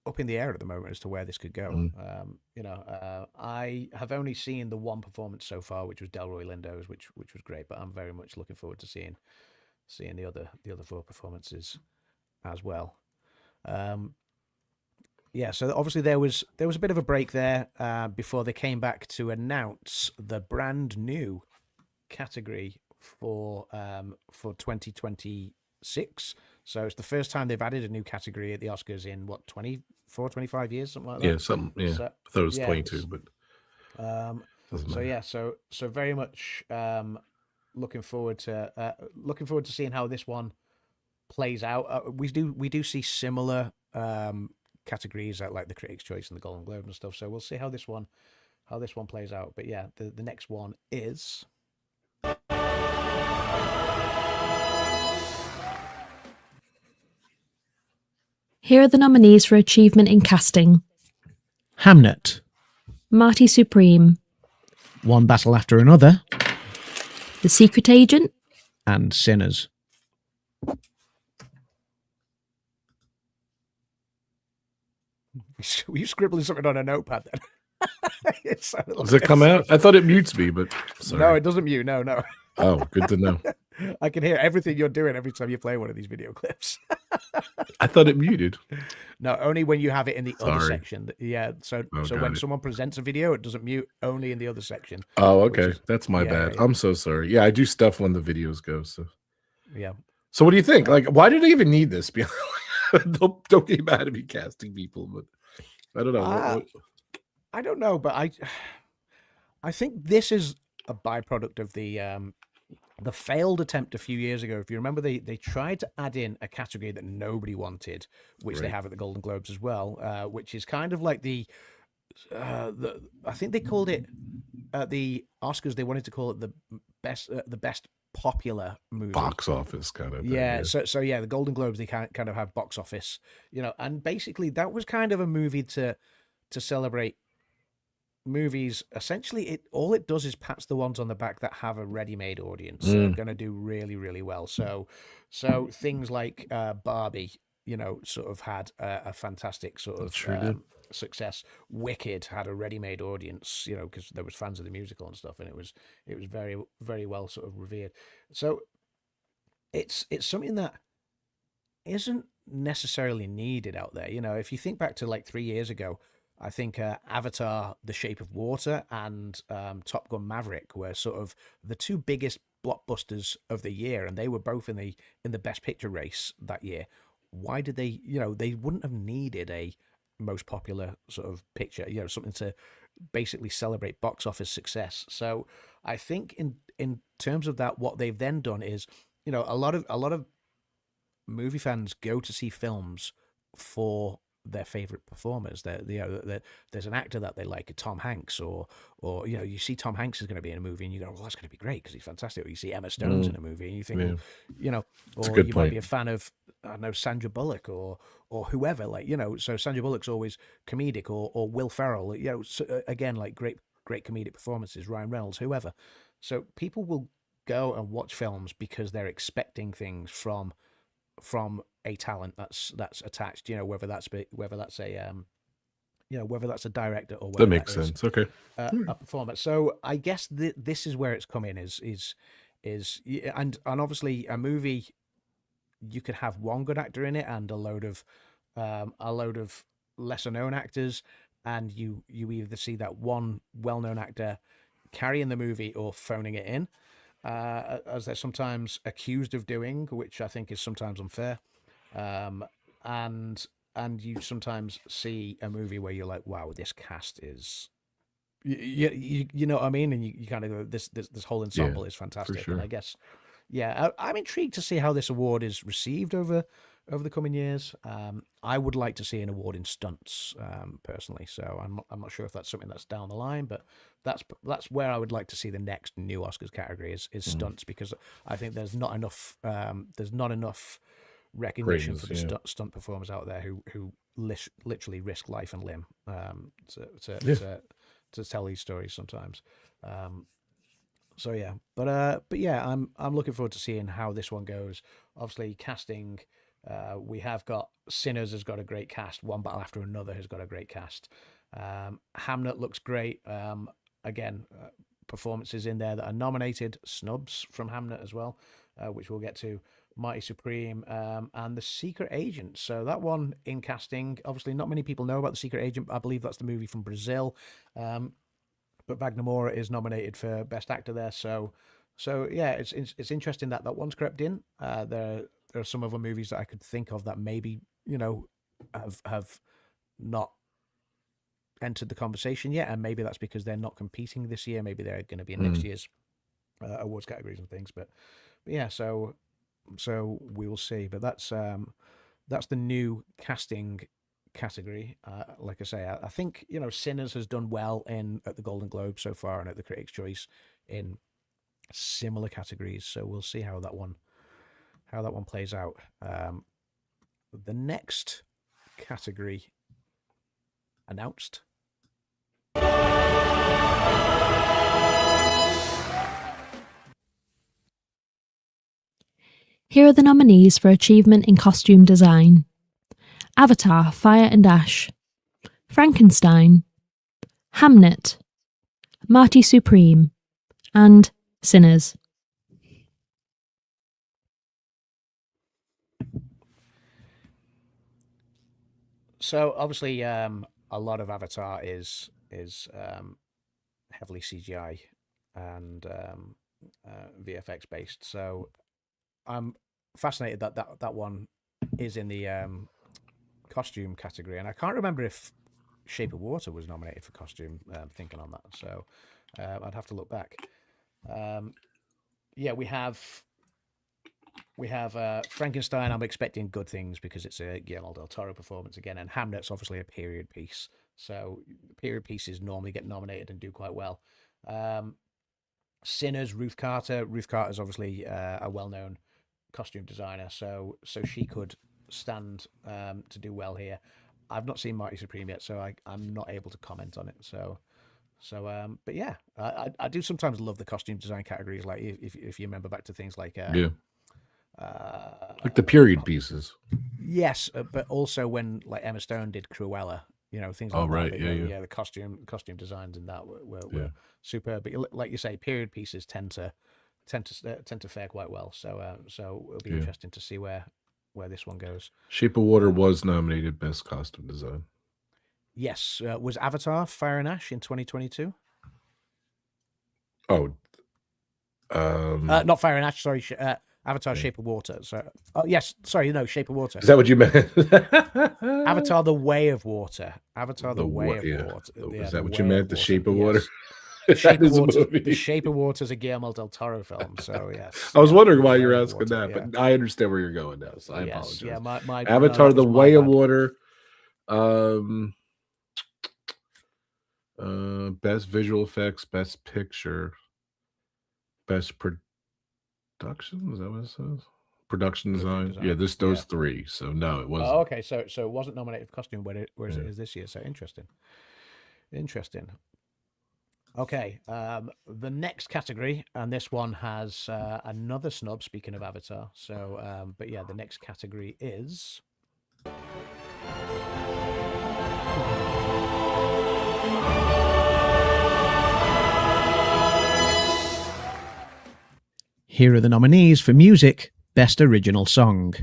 up in the air at the moment as to where this could go. I have only seen the one performance so far, which was Delroy Lindo's, which was great. But I'm very much looking forward to seeing the other four performances as well. So obviously there was a bit of a break there before they came back to announce the brand new category for 2026. So it's the first time they've added a new category at the Oscars in 24, 25 years, something like that. Yeah, something. Yeah, so, I thought it was 22, but so very much looking forward to seeing how this one plays out. We do see similar categories like the Critics' Choice and the Golden Globe and stuff. So we'll see how this one plays out. But yeah, the next one is. Here are the nominees for achievement in casting. Hamnet. Marty Supreme. One Battle After Another. The Secret Agent. And Sinners. Were you scribbling something on a notepad then? Does it come out? I thought it mutes me, but sorry. No, it doesn't mute. No. Oh, good to know. I can hear everything you're doing every time you play one of these video clips. I thought it muted. No, only when you have it in the other section. Yeah, so when someone presents a video, it doesn't mute, only in the other section. Oh, okay. That's my bad. I'm so sorry. Yeah, I do stuff when the videos go. So yeah. So what do you think? Like, why do they even need this? Don't get mad at me casting people, but I don't know. I don't know, but I think this is a byproduct of the failed attempt a few years ago. If you remember, they tried to add in a category that nobody wanted, which they have at the Golden Globes as well, which is kind of like I think they called it at the Oscars. They wanted to call it the best popular movie, box office kind of thing. yeah. So yeah, the Golden Globes, they kind of have box office, and basically that was kind of a movie to celebrate movies. Essentially, all it does is pats the ones on the back that have a ready-made audience that are going to do really, really well. So things like Barbie, sort of had a fantastic sort of success. Wicked had a ready-made audience, because there was fans of the musical and stuff, and it was very, very well sort of revered. So it's something that isn't necessarily needed out there. If you think back to like 3 years ago, I think Avatar: The Shape of Water and Top Gun: Maverick were sort of the two biggest blockbusters of the year, and they were both in the Best Picture race that year. Why did they? They wouldn't have needed a most popular sort of picture, something to basically celebrate box office success. So I think in terms of that, what they've then done is, a lot of movie fans go to see films for their favorite performers. There's an actor that they like, Tom Hanks, or you see Tom Hanks is going to be in a movie and you go, well, that's going to be great because he's fantastic. Or you see Emma Stone's in a movie and you think, or you might be a fan of, I don't know, Sandra Bullock or whoever, so Sandra Bullock's always comedic, or Will Ferrell, again, like great comedic performances, Ryan Reynolds, whoever. So people will go and watch films because they're expecting things from a talent that's attached, whether that's a whether that's a director or whether That makes sense. Okay. A performer. So I guess this is where it's come in is and obviously a movie, you could have one good actor in it and a load of lesser known actors, and you either see that one well-known actor carrying the movie or phoning it in, as they're sometimes accused of doing, which I think is sometimes unfair. And you sometimes see a movie where you're like, wow, this cast is, you know what I mean? And you kind of go, this whole ensemble is fantastic. sure. And I guess, I'm intrigued to see how this award is received over the coming years. I would like to see an award in stunts, personally. So I'm not sure if that's something that's down the line, but that's where I would like to see the next new Oscars category is stunts, because I think there's not enough recognition for the stunt performers out there who literally risk life and limb to tell these stories sometimes. So yeah, but yeah, I'm looking forward to seeing how this one goes. Obviously, casting, we have got Sinners has got a great cast. One Battle After Another has got a great cast. Hamnet looks great. Again, performances in there that are nominated. Snubs from Hamnet as well, which we'll get to. Mighty Supreme, and The Secret Agent. So that one in casting, obviously not many people know about The Secret Agent. I believe that's the movie from Brazil. But Wagner Moura is nominated for Best Actor there. So yeah, it's interesting that one's crept in. There are some other movies that I could think of that maybe, have not entered the conversation yet, and maybe that's because they're not competing this year. Maybe they're going to be in next year's awards categories and things. But yeah, so we will see. But that's the new casting category. Like I say, I think Sinners has done well at the Golden Globe so far and at the Critics' Choice in similar categories. So we'll see how that one plays out. The next category announced. Here are the nominees for achievement in costume design: Avatar: Fire and Ash, Frankenstein, Hamnet, Marty Supreme, and Sinners. So obviously, a lot of Avatar is heavily CGI and VFX based. So I'm fascinated that one is in the costume category, and I can't remember if Shape of Water was nominated for costume. Thinking on that, so I'd have to look back. Yeah, we have Frankenstein. I'm expecting good things because it's a Guillermo del Toro performance again, and Hamlet's obviously a period piece. So period pieces normally get nominated and do quite well. Sinners, Ruth Carter. Ruth Carter's obviously a well-known costume designer, so she could stand to do well here. I've not seen Marty Supreme yet, so I'm not able to comment on it. So, but yeah, I do sometimes love the costume design categories. Like if you remember back to things like like the period pieces. Yes, but also when like Emma Stone did Cruella, things like right, that. yeah. The costume designs in that were superb. But like you say, period pieces tend to fare quite well. So it'll be interesting to see where this one goes. Shape of Water was nominated Best Costume Design. Yes, was Avatar Fire and Ash in 2022? Oh, not Fire and Ash. Sorry, Avatar: Shape of Water. So, yes, sorry, no, Shape of Water. Is that what you meant? Avatar: The Way of Water. Avatar: The Way of Water. Is that what you meant? The Shape of Water. The Shape of Water. The Shape of Water is a Guillermo del Toro film. So yes. I was wondering why you're asking that, but I understand where you're going now. So I apologize. Yeah, my Avatar: The Way of Water. Best visual effects, best picture, best production. Is that what it says? Production design. Yeah, those three. So no, it wasn't. Oh, okay, so it wasn't nominated for costume, whereas it is this year. So interesting. Okay, the next category, and this one has another snub. Speaking of Avatar, so but yeah, the next category is. Here are the nominees for music, Best Original Song.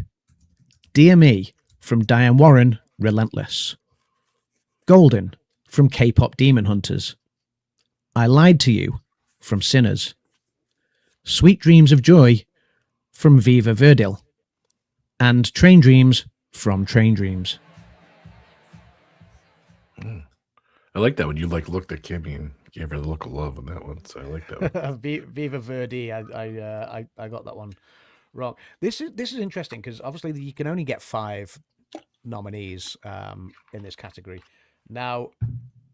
Dear Me from Diane Warren, Relentless. Golden from K-pop Demon Hunters. I Lied to You from Sinners. Sweet Dreams of Joy from Viva Verdil. And Train Dreams from Train Dreams. I like that when you looked at Kimmy and gave her the look of love on that one. So I like that one. Viva Verdi, I got that one wrong. This is interesting because obviously you can only get 5 nominees in this category. Now,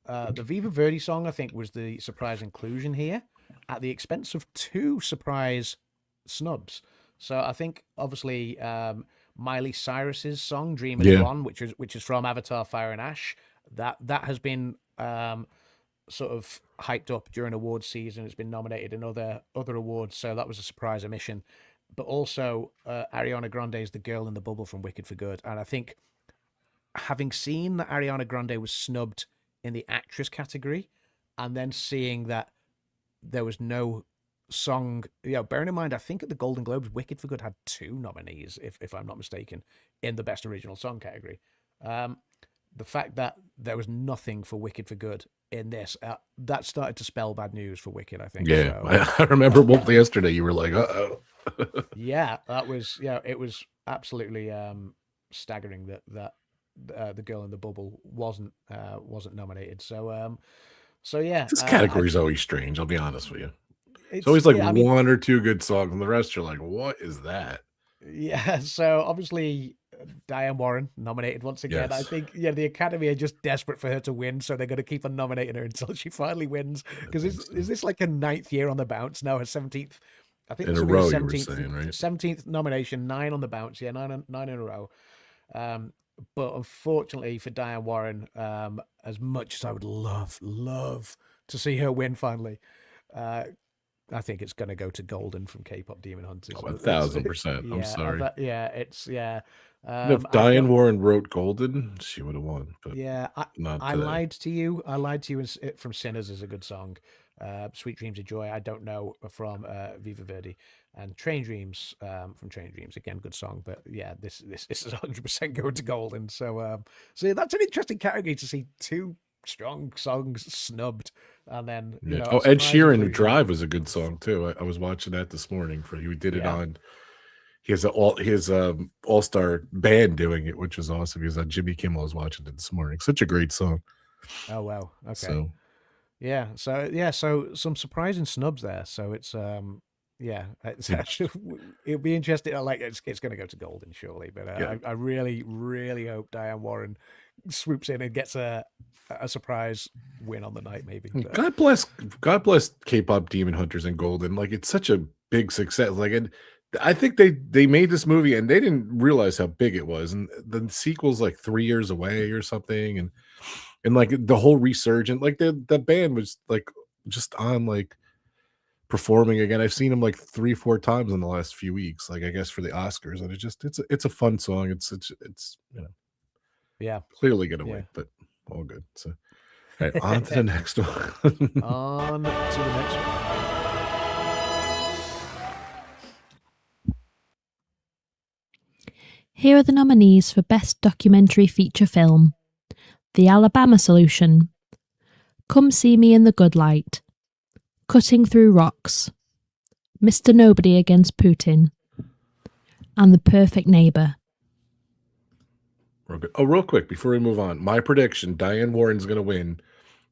the Viva Verdi song I think was the surprise inclusion here, at the expense of 2 surprise snubs. So I think obviously Miley Cyrus's song "Dream Is One," which is from Avatar: Fire and Ash, that has been sort of hyped up during awards season. It's been nominated in other awards, so that was a surprise omission. But also Ariana Grande's "The Girl in the Bubble" from Wicked for Good, and I think having seen that Ariana Grande was snubbed in the actress category, and then seeing that there was no song, bearing in mind, I think at the Golden Globes, Wicked for Good had 2 nominees, if I'm not mistaken, in the Best Original Song category. The fact that there was nothing for Wicked for Good in this, that started to spell bad news for Wicked, I think. Yeah, so, I remember yesterday you were like, uh-oh. Yeah, that was, it was absolutely staggering that The Girl in the Bubble wasn't nominated. So yeah. This category is always strange, I'll be honest with you. It's always like one or 2 good songs, and the rest you're like, what is that? Yeah, so obviously Diane Warren nominated once again. Yes. I think the Academy are just desperate for her to win, so they're going to keep on nominating her until she finally wins. Because is this like a 9th year on the bounce now? Her 17th, I think, in a row. 17th, you were saying, right? 17th nomination, 9 on the bounce. Yeah, 9 in a row. But unfortunately for Diane Warren, as much as I would love to see her win finally, I think it's going to go to Golden from K-pop Demon Hunters. 1,000%. I'm sorry. If Diane Warren wrote Golden, she would have won. But yeah, I Lied to You. I Lied to You from Sinners is a good song. Sweet Dreams of Joy, I don't know, from Viva Verdi, and Train Dreams from Train Dreams, again, good song. But yeah, this is 100% going to Golden. So that's an interesting category to see 2 strong songs snubbed, and then Ed Sheeran Drive was a good song too. I was watching that this morning for you. He did it on. He has his all-star band doing it, which was awesome. He was on Jimmy Kimmel. I was watching it this morning. Such a great song. Oh wow. Okay. So Yeah. So some surprising snubs there. So it's yeah, it's Yeah. actually it'll be interesting. Like it's going to go to Golden surely, but Yeah. I really hope Diane Warren swoops in and gets a surprise win on the night, maybe. But God bless K-pop Demon Hunters and Golden. Like it's such a big success. Like, and I think they made this movie and they didn't realize how big it was. And the sequel's like 3 years away or something. And like the whole resurgence, like the band was like just on like performing again. I've seen them like 3-4 times in the last few weeks. Like I guess for the Oscars, and it's a fun song. It's yeah, clearly gonna yeah. win, but all good. So. All right, on to the next one. On to the next one. Here are the nominees for Best Documentary Feature Film: The Alabama Solution, Come See Me in the Good Light, Cutting Through Rocks, Mr. Nobody Against Putin, and The Perfect Neighbor. Real good. Oh, real quick before we move on, my prediction: Diane Warren's going to win.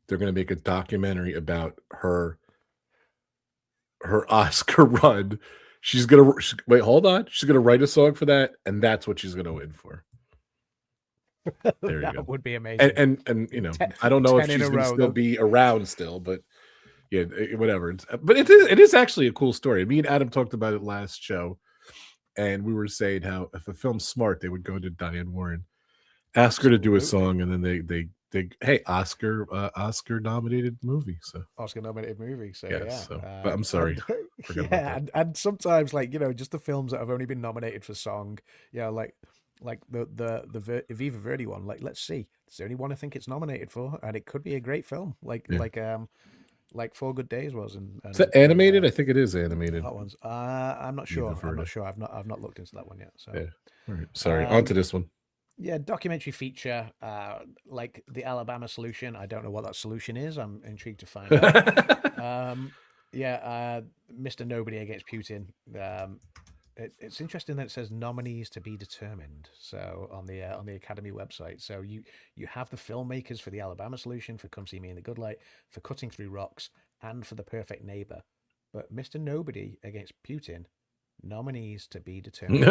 They're going to make a documentary about her Oscar run. She's going to wait. Hold on. She's going to write a song for that, and that's what she's going to win for. There you go. That would be amazing. And you know, I don't know if 10 in she's a going to row, still though. be around still, but yeah, whatever. But it is actually a cool story. Me and Adam talked about it last show, and we were saying how if a film's smart, they would go to Diane Warren, ask her to do a song, and then they hey, Oscar nominated movie. So Oscar nominated movie. So yes, yeah. so, but I'm sorry. Forgot about Yeah, and sometimes like just the films that have only been nominated for song, like the Viva Verde one. Like let's see, it's the only one I think it's nominated for, and it could be a great film. Like Four Good Days was. And is that animated? I think it is animated. that one's. I'm not sure. Viva I'm not Verde. sure. I've not looked into that one yet. So. Yeah. All right. Sorry. On to this one. Yeah, documentary feature, like the Alabama Solution. I don't know what that solution is. I'm intrigued to find out. Mr. Nobody Against Putin. It's interesting that it says nominees to be determined. So on the Academy website, so you have the filmmakers for the Alabama Solution, for Come See Me in the Good Light, for Cutting Through Rocks, and for The Perfect Neighbor. But Mr. Nobody Against Putin. Nominees to be determined.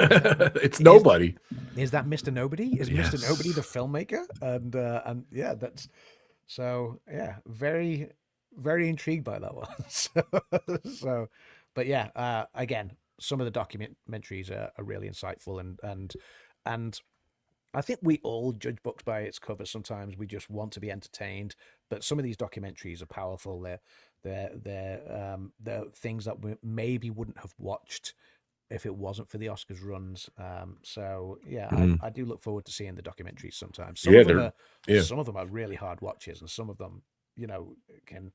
It's nobody. Is that Mr. Nobody? Is Yes. Mr. Nobody the filmmaker? And yeah, that's so yeah, very very intrigued by that one. so but yeah, again, some of the documentaries are really insightful and I think we all judge books by its cover. Sometimes we just want to be entertained, but some of these documentaries are powerful. They're things that we maybe wouldn't have watched if it wasn't for the Oscars runs. So yeah, I do look forward to seeing the documentaries sometimes. Some of them are really hard watches, and some of them, can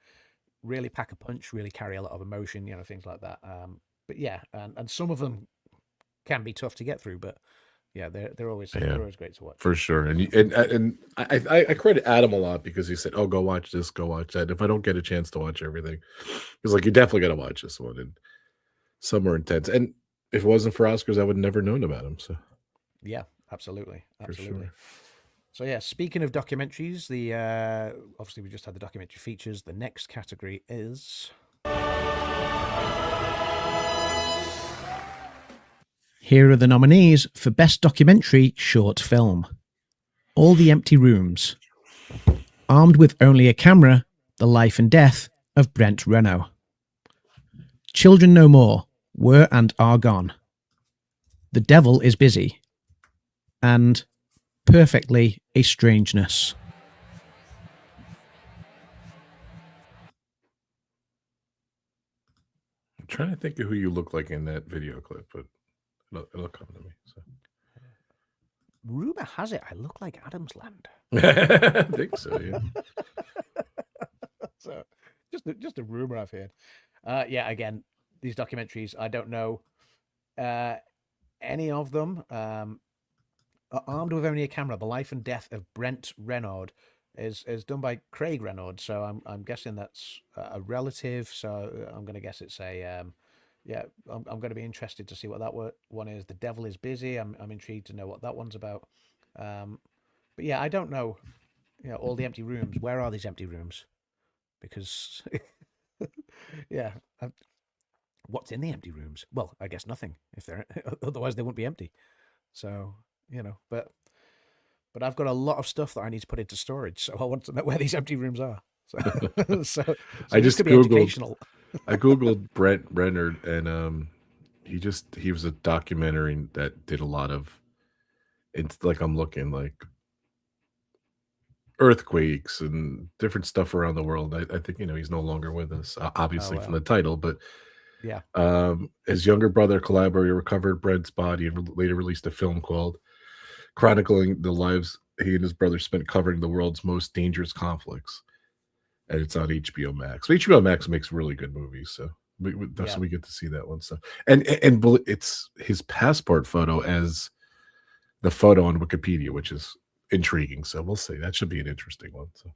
really pack a punch, really carry a lot of emotion, things like that. But yeah, and some of them can be tough to get through, but yeah, they're always great to watch For sure. And I credit Adam a lot because he said, "Oh, go watch this, go watch that." If I don't get a chance to watch everything, he's like, "You definitely got to watch this one." And some are intense. And if it wasn't for Oscars, I would have never known about him. So yeah, absolutely. Sure. So yeah, speaking of documentaries, the obviously we just had the documentary features. The next category is here are the nominees for Best Documentary Short Film: All the Empty Rooms, Armed with Only a Camera: The Life and Death of Brent Renaud, Children No More: Were and Are Gone, The Devil is Busy, and Perfectly a Strangeness. I'm trying to think of who you look like in that video clip, but it'll come to me. So. Rumor has it I look like Adam's Land. I think so, yeah. So just a rumor I've heard. Yeah, again, these documentaries, I don't know any of them. Armed with Only a Camera: The Life and Death of Brent Renaud is done by Craig Renaud, so I'm guessing that's a relative. So I'm going to guess it's a I'm going to be interested to see what that one is. The Devil is Busy. I'm intrigued to know what that one's about. But yeah, I don't know. All the empty rooms. Where are these empty rooms? because yeah, what's in the empty rooms? Well, I guess nothing. If they're otherwise they wouldn't be empty. So but I've got a lot of stuff that I need to put into storage, so I want to know where these empty rooms are. So, so I this just could be Googled. educational. I googled Brent Renard, and he was a documentary that did a lot of. It's like I'm looking like earthquakes and different stuff around the world. I think he's no longer with us, obviously from the title, but Yeah. his younger brother collaborator recovered Brent's body and later released a film called chronicling the lives he and his brother spent covering the world's most dangerous conflicts. And it's on HBO Max. So HBO Max makes really good movies, so so we get to see that one. So and it's his passport photo as the photo on Wikipedia, which is intriguing. So we'll see. That should be an interesting one. So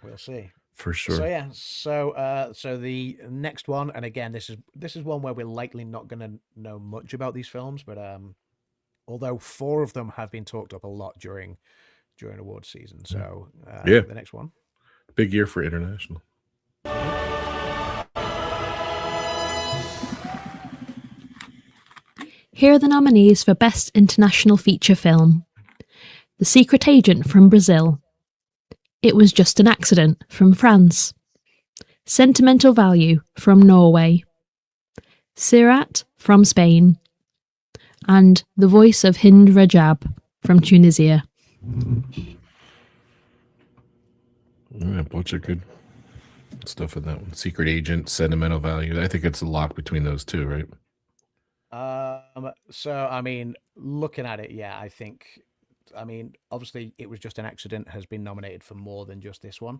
we'll see for sure. So yeah, so the next one, and again, this is one where we're likely not going to know much about these films, but although 4 of them have been talked up a lot during award season. So the next one. Big year for international. Here are the nominees for Best International Feature Film. The Secret Agent from Brazil. It Was Just an Accident from France. Sentimental Value from Norway. Sirat from Spain. And The Voice of Hind Rajab from Tunisia. Yeah, a bunch of good stuff in that one. Secret Agent, Sentimental Value. I think it's a lock between those two, right? So I mean, looking at it, yeah, obviously It Was Just an Accident has been nominated for more than just this one,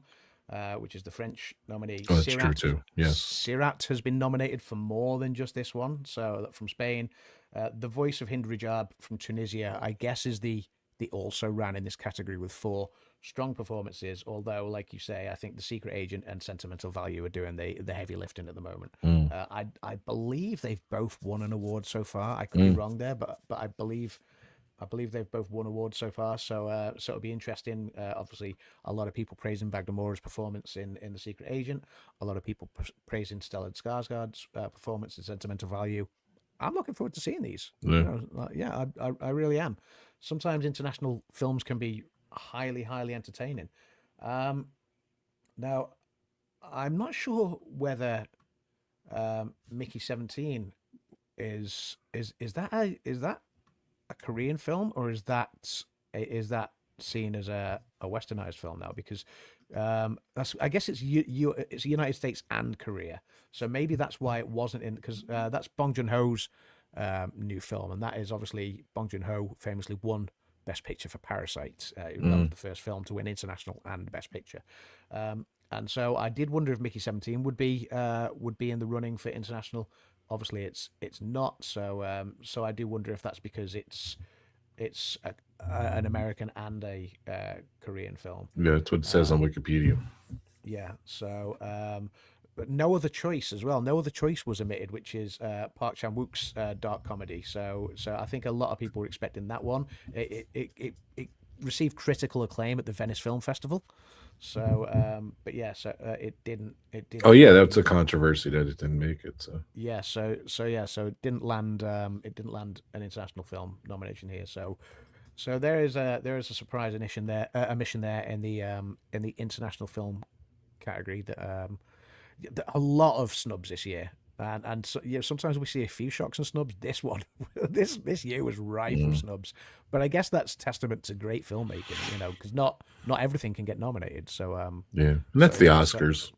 which is the French nominee. Oh, that's true too. Yes. Sirat has been nominated for more than just this one. So from Spain, The Voice of Hind Rajab from Tunisia, I guess, is the also ran in this category with 4 strong performances, although, like you say, I think The Secret Agent and Sentimental Value are doing the heavy lifting at the moment. I believe they've both won an award so far. I could be wrong there, but I believe they've both won awards so far. So it'll be interesting. Obviously, a lot of people praising Bagdamora's performance in The Secret Agent. A lot of people praising Stellan Skarsgård's performance in Sentimental Value. I'm looking forward to seeing these. Yeah, I really am. Sometimes international films can be highly entertaining. Now, I'm not sure whether Mickey 17 is that a Korean film, or is that seen as a westernized film now? Because I guess it's United States and Korea, so maybe that's why it wasn't in, because that's Bong Joon-ho's new film, and that is obviously Bong Joon-ho famously won Best Picture for Parasite. That was the first film to win international and Best Picture. And so I did wonder if Mickey 17 would be in the running for international. Obviously, it's not. So I do wonder if that's because it's an American and a Korean film. Yeah, that's what it says on Wikipedia. Yeah. So, but No Other Choice as well. No Other Choice was omitted, which is Park Chan-wook's dark comedy. So I think a lot of people were expecting that one. It received critical acclaim at the Venice Film Festival. So, but yeah, so it didn't. Oh yeah, that's a controversy that it didn't make it. So yeah, so it didn't land. It didn't land an international film nomination here. So there is a surprise omission there in the international film category that a lot of snubs this year. And so, yeah, sometimes we see a few shocks and snubs. This one, this year was rife with snubs. But I guess that's testament to great filmmaking, because not everything can get nominated. So yeah, and that's the Oscars.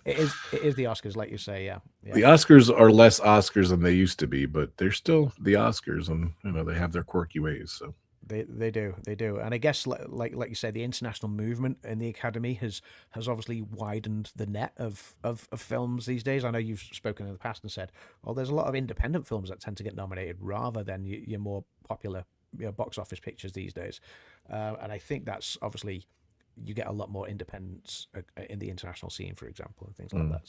It is the Oscars, like you say. Yeah. The Oscars are less Oscars than they used to be, but they're still the Oscars, and they have their quirky ways. So They do, and I guess like you say, the international movement in the Academy has obviously widened the net of films these days. I know you've spoken in the past and said, well, there's a lot of independent films that tend to get nominated rather than your more popular box office pictures these days, and I think that's obviously you get a lot more independence in the international scene, for example, and things like that.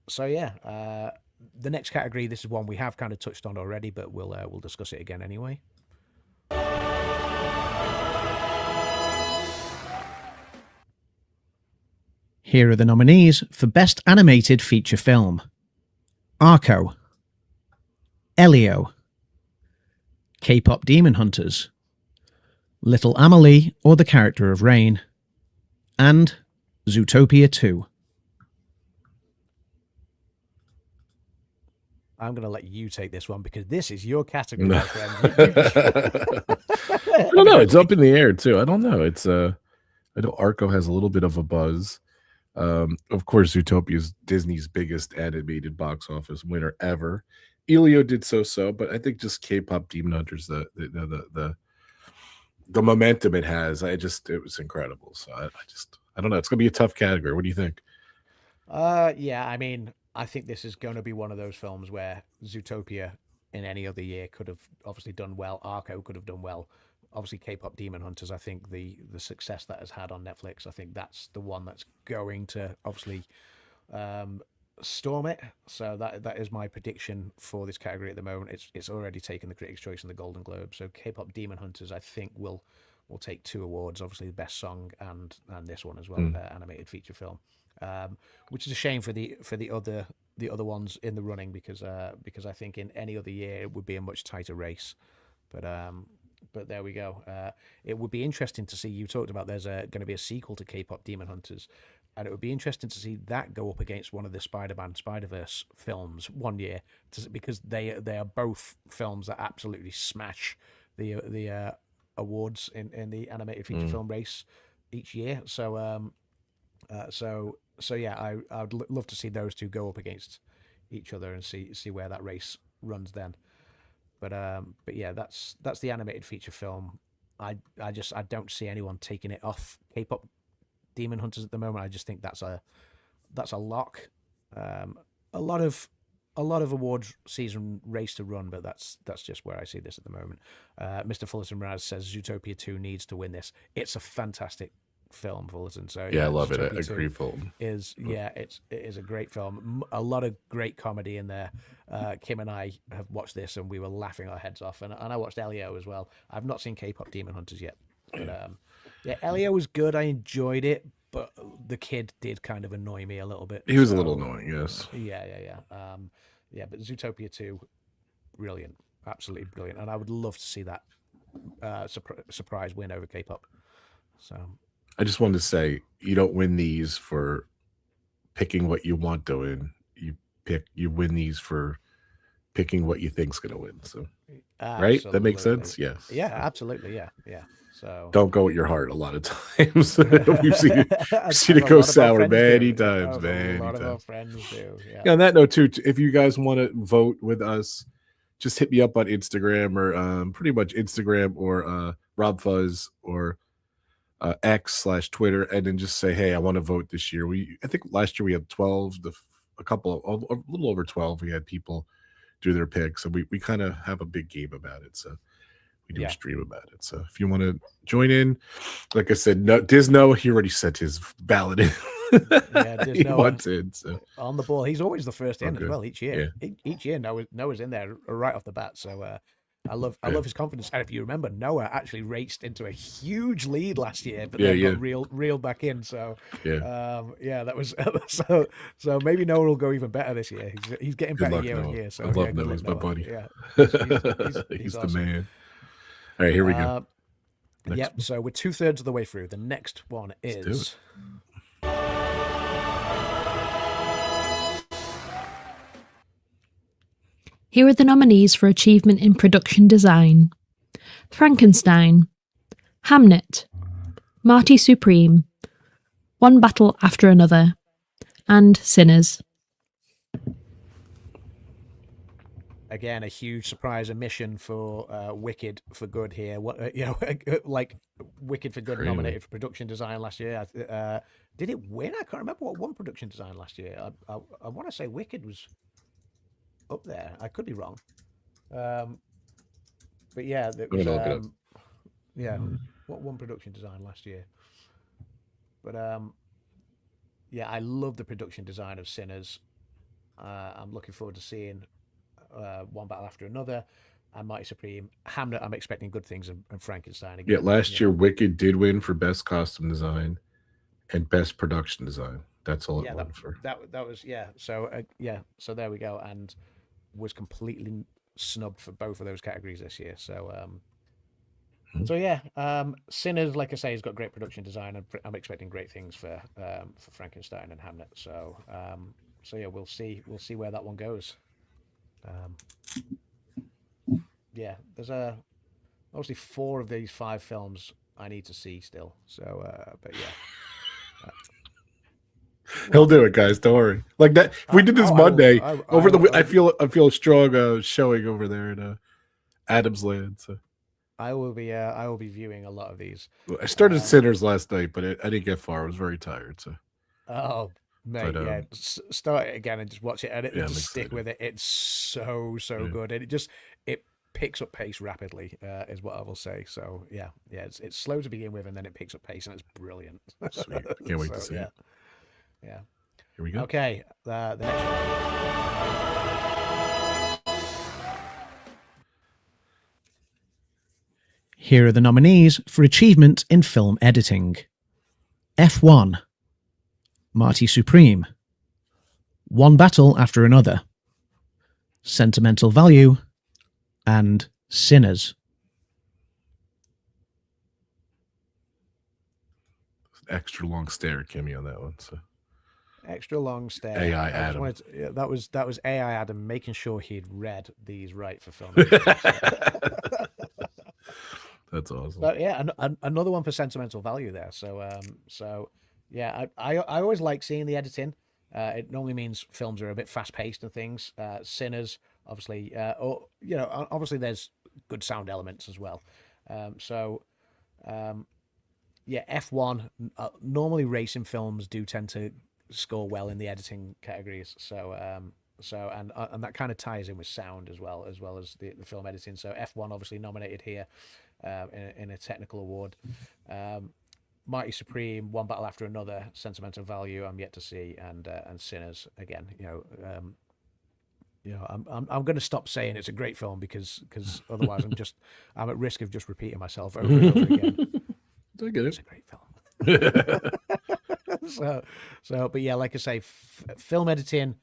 So yeah. The next category, this is one we have kind of touched on already, but we'll discuss it again anyway. Here are the nominees for Best Animated Feature Film. Arco, Elio, K-Pop Demon Hunters, Little Amelie or the Character of Rain, and Zootopia 2. I'm going to let you take this one because this is your category, my friend. I don't know. It's up in the air too. I don't know. It's I know Arco has a little bit of a buzz. Of course, Zootopia is Disney's biggest animated box office winner ever. Elio did so, but I think just K-Pop Demon Hunters, the momentum it has, it was incredible. So I don't know. It's gonna be a tough category. What do you think? Yeah, I mean, I think this is going to be one of those films where Zootopia in any other year could have obviously done well. Arco could have done well. Obviously, K-Pop Demon Hunters, I think the success that has had on Netflix, I think that's the one that's going to obviously storm it. So that is my prediction for this category at the moment. It's already taken the Critics' Choice and the Golden Globe. So K-Pop Demon Hunters, I think, will take 2 awards, obviously the best song and this one as well, animated feature film. Which is a shame for the other ones in the running because I think in any other year it would be a much tighter race, but there we go. It would be interesting to see. You talked about there's going to be a sequel to K-Pop Demon Hunters, and it would be interesting to see that go up against one of the Spider-Man Spider-Verse films one year, because they are both films that absolutely smash the awards in the animated feature film race each year. So yeah, I would love to see those two go up against each other and see where that race runs then. But yeah, that's the animated feature film. I don't see anyone taking it off K-Pop Demon Hunters at the moment. I just think that's a lock. A lot of awards season race to run, but that's just where I see this at the moment. Mr. Fullerton Raz says Zootopia 2 needs to win this. It's a fantastic film, Fullerton. So yeah, I love it. Zootopia A 2 great film. It is a great film. A lot of great comedy in there. Kim and I have watched this and we were laughing our heads off. And I watched Elio as well. I've not seen K-Pop Demon Hunters yet, but yeah, Elio was good. I enjoyed it, but the kid did kind of annoy me a little bit. He was a little annoying, yes. Yeah. Yeah, but Zootopia 2, brilliant, absolutely brilliant, and I would love to see that surprise win over K-Pop. So I just wanted to say, you don't win these for picking what you want to win. You win these for picking what you think's going to win. So, right? That makes sense. Yes. Yeah, absolutely. Yeah. So don't go with your heart. A lot of times we've seen it go sour many times. A lot of our friends do. Yeah. On that note, too, if you guys want to vote with us, just hit me up on Instagram or pretty much Instagram or RobFuz or X/Twitter, and then just say, hey, I want to vote this year. I think last year we had 12, a little over 12. We had people do their picks, so we kind of have a big game about it. So we do a stream about it. So if you want to join in, like I said, Disno, he already sent his ballot in. Yeah, he wants in, so on the ball. He's always the first in as well each year. Yeah. Each year, Noah's in there right off the bat. So I love his confidence. And if you remember, Noah actually raced into a huge lead last year, but then got reeled back in. So that was so maybe Noah will go even better this year. He's getting better year on year. So I love Noah. He's my buddy. Yeah, he's awesome. The man. All right, here we go. Yep. So we're 2/3 of the way through. The next one is. Here are the nominees for achievement in production design: Frankenstein, Hamnet, Marty Supreme, One Battle After Another, and Sinners. Again, a huge surprise omission for Wicked for Good here. What like Wicked for Good nominated for production design last year. Did it win? I can't remember what won production design last year. I want to say Wicked was up there. I could be wrong. But yeah, it was, what won production design last year? But yeah, I love the production design of Sinners. I'm looking forward to seeing One Battle After Another and Mighty Supreme. Hamlet, I'm expecting good things, and Frankenstein again. Yeah, last year Wicked did win for best costume design and best production design. That's all it Yeah, won for. that was yeah. So so there we go, and was completely snubbed for both of those categories this year. So so yeah, Sinners, like I say, has got great production design, and I'm expecting great things for Frankenstein and Hamnet. So so yeah, we'll see where that one goes. Yeah, there's obviously 4 of these 5 films I need to see still. So but yeah. He'll do it, guys. Don't worry. Like that, if we did this Monday I feel a strong showing over there in Adam's Land. So I will be viewing a lot of these. I started Sinners last night, but I didn't get far. I was very tired. So oh mate, but, yeah, start it again and just watch it, and yeah, just stick with it. It's so good, and it picks up pace rapidly, is what I will say. So yeah, it's slow to begin with, and then it picks up pace, and it's brilliant. Sweet. Can't wait to see it. Yeah. Here we go. Okay, the next one. Here are the nominees for achievement in film editing. F1, Marty Supreme, One Battle After Another, Sentimental Value, and Sinners. Extra long stare at Kimmy on that one. So Extra long stare. AI Adam. That was AI Adam making sure he'd read these right for film. That's awesome. But yeah, another one for sentimental value there. So so yeah, I always like seeing the editing. It normally means films are a bit fast paced and things. Sinners, obviously, or obviously there's good sound elements as well. Yeah, F1. Normally, racing films do tend to score well in the editing categories. So and that kind of ties in with sound as well as the film editing. So F1 obviously nominated here in a technical award. Mighty Supreme, One Battle After Another, Sentimental Value, I'm yet to see, and Sinners again. I'm going to stop saying it's a great film because otherwise I'm at risk of just repeating myself over and over again. It's a great film. But yeah, like I say, film editing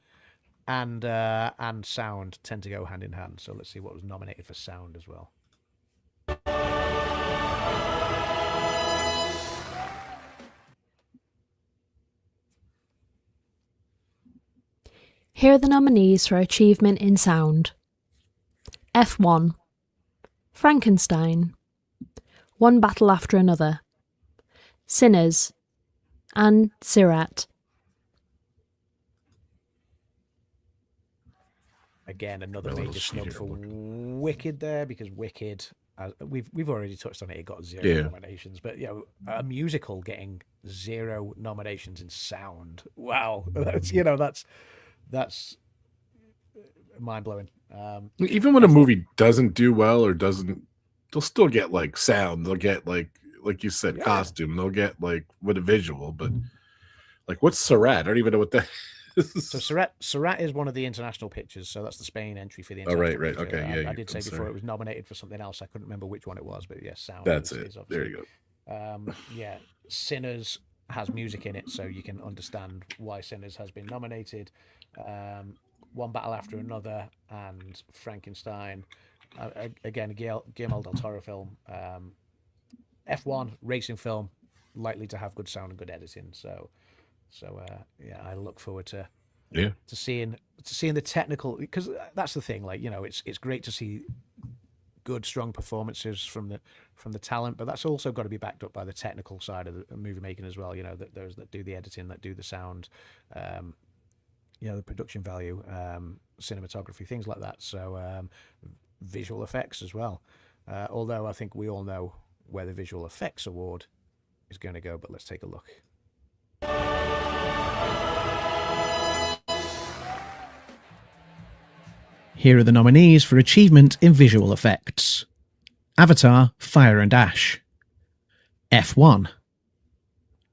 and sound tend to go hand in hand. So let's see what was nominated for sound as well. Here are the nominees for achievement in sound. F1, Frankenstein, One Battle After Another, Sinners, and Sirat. Again, another major snub for Wicked there, because Wicked, we've already touched on it. It got 0 nominations, but a musical getting 0 nominations in sound. Wow, that's mind blowing. Even when a movie doesn't do well or doesn't, they'll still get like sound. They'll get like you said, costume. They'll get like with a visual, but like what's Sirat? I don't even know what that is. So Sirat is one of the international pictures. So that's the Spain entry for the international. Right. Picture. Okay, yeah. I did say before it was nominated for something else. I couldn't remember which one it was, but yes, sound. That's it. There you go. Yeah, Sinners has music in it, so you can understand why Sinners has been nominated. One Battle After Another and Frankenstein. Again, a Guillermo del Toro film. F1 racing film, likely to have good sound and good editing. So yeah, I look forward to seeing the technical, because that's the thing. Like it's great to see good, strong performances from the talent, but that's also got to be backed up by the technical side of the movie making as well. Those that do the editing, that do the sound. The production value, cinematography, things like that. So visual effects as well. Although I think we all know where the visual effects award is going to go, but let's take a look. Here are the nominees for achievement in visual effects. Avatar, Fire and Ash. F1.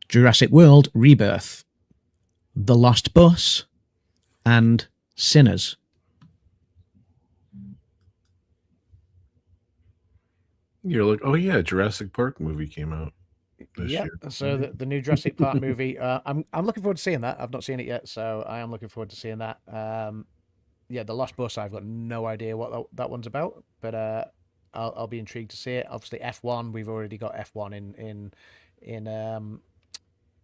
Jurassic World Rebirth. The Lost Bus, and Sinners. You're like, oh yeah, Jurassic Park movie came out. this Yeah. year. So the new Jurassic Park movie, I'm looking forward to seeing that. I've not seen it yet, so I am looking forward to seeing that. Yeah, the Lost Bus. I've got no idea what that one's about, but I'll be intrigued to see it. Obviously, F1. We've already got F1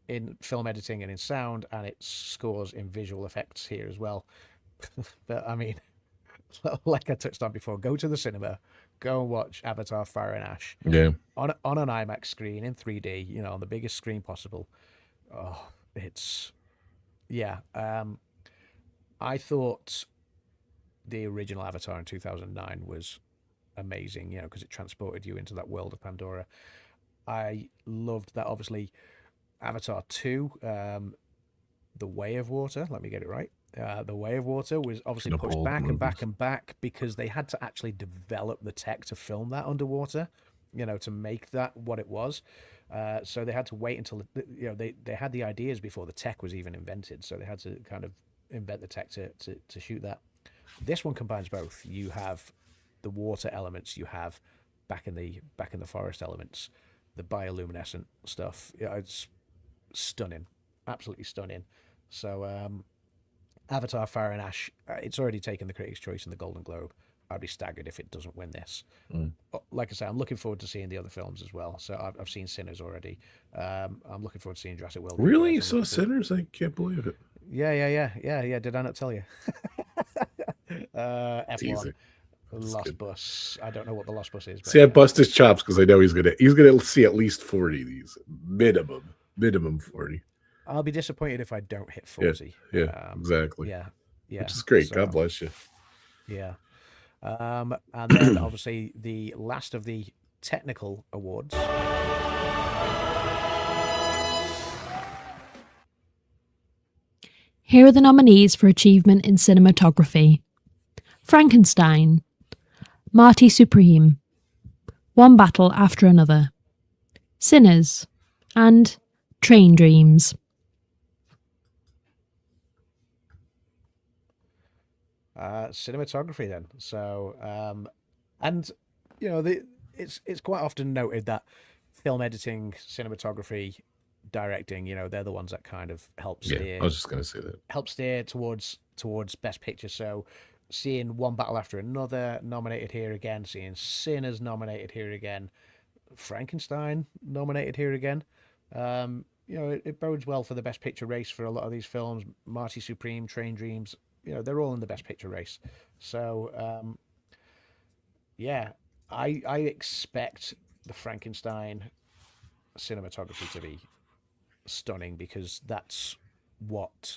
in film editing and in sound, and it scores in visual effects here as well. But I mean, like I touched on before, go to the cinema, go and watch Avatar: Fire and Ash Yeah. on an IMAX screen in 3D, on the biggest screen possible. Oh, it's yeah. I thought the original Avatar in 2009 was amazing, because it transported you into that world of Pandora. I loved that. Obviously, Avatar 2, The Way of Water. Let me get it right. The Way of Water was obviously The pushed old back and back movies. and back because they had to actually develop the tech to film that underwater, to make that what it was. So they had to wait until they had the ideas before the tech was even invented. So they had to kind of invent the tech to shoot that. This one combines both. You have the water elements, you have back in the forest elements, the bioluminescent stuff. It's stunning, absolutely stunning. So Avatar: Fire and Ash, it's already taken the Critics' Choice and the Golden Globe. I'd be staggered if it doesn't win this. Like I say, I'm looking forward to seeing the other films as well. So I've seen Sinners already. I'm looking forward to seeing Jurassic World. Really? You Rebirth. saw Sinners? I can't believe it. Yeah. Did I not tell you? F1, Teasing. Lost good. Bus. I don't know what the Lost Bus is. But See, I bust his chops because I know he's gonna see at least 40 of these minimum 40. I'll be disappointed if I don't hit 40. Yeah, exactly. Yeah. Which is great. So, God bless you. Yeah. And then obviously the last of the technical awards. Here are the nominees for achievement in cinematography: Frankenstein, Marty Supreme, One Battle After Another, Sinners, and Train Dreams. Cinematography then. So and it's quite often noted that film editing, cinematography, directing, they're the ones that kind of help steer. Yeah, I was just gonna say that. Help steer towards Best Picture. So seeing One Battle After Another nominated here again, seeing Sinners nominated here again, Frankenstein nominated here again. It bodes well for the Best Picture race for a lot of these films. Marty Supreme, Train Dreams, they're all in the Best Picture race. So yeah, I expect the Frankenstein cinematography to be stunning because that's what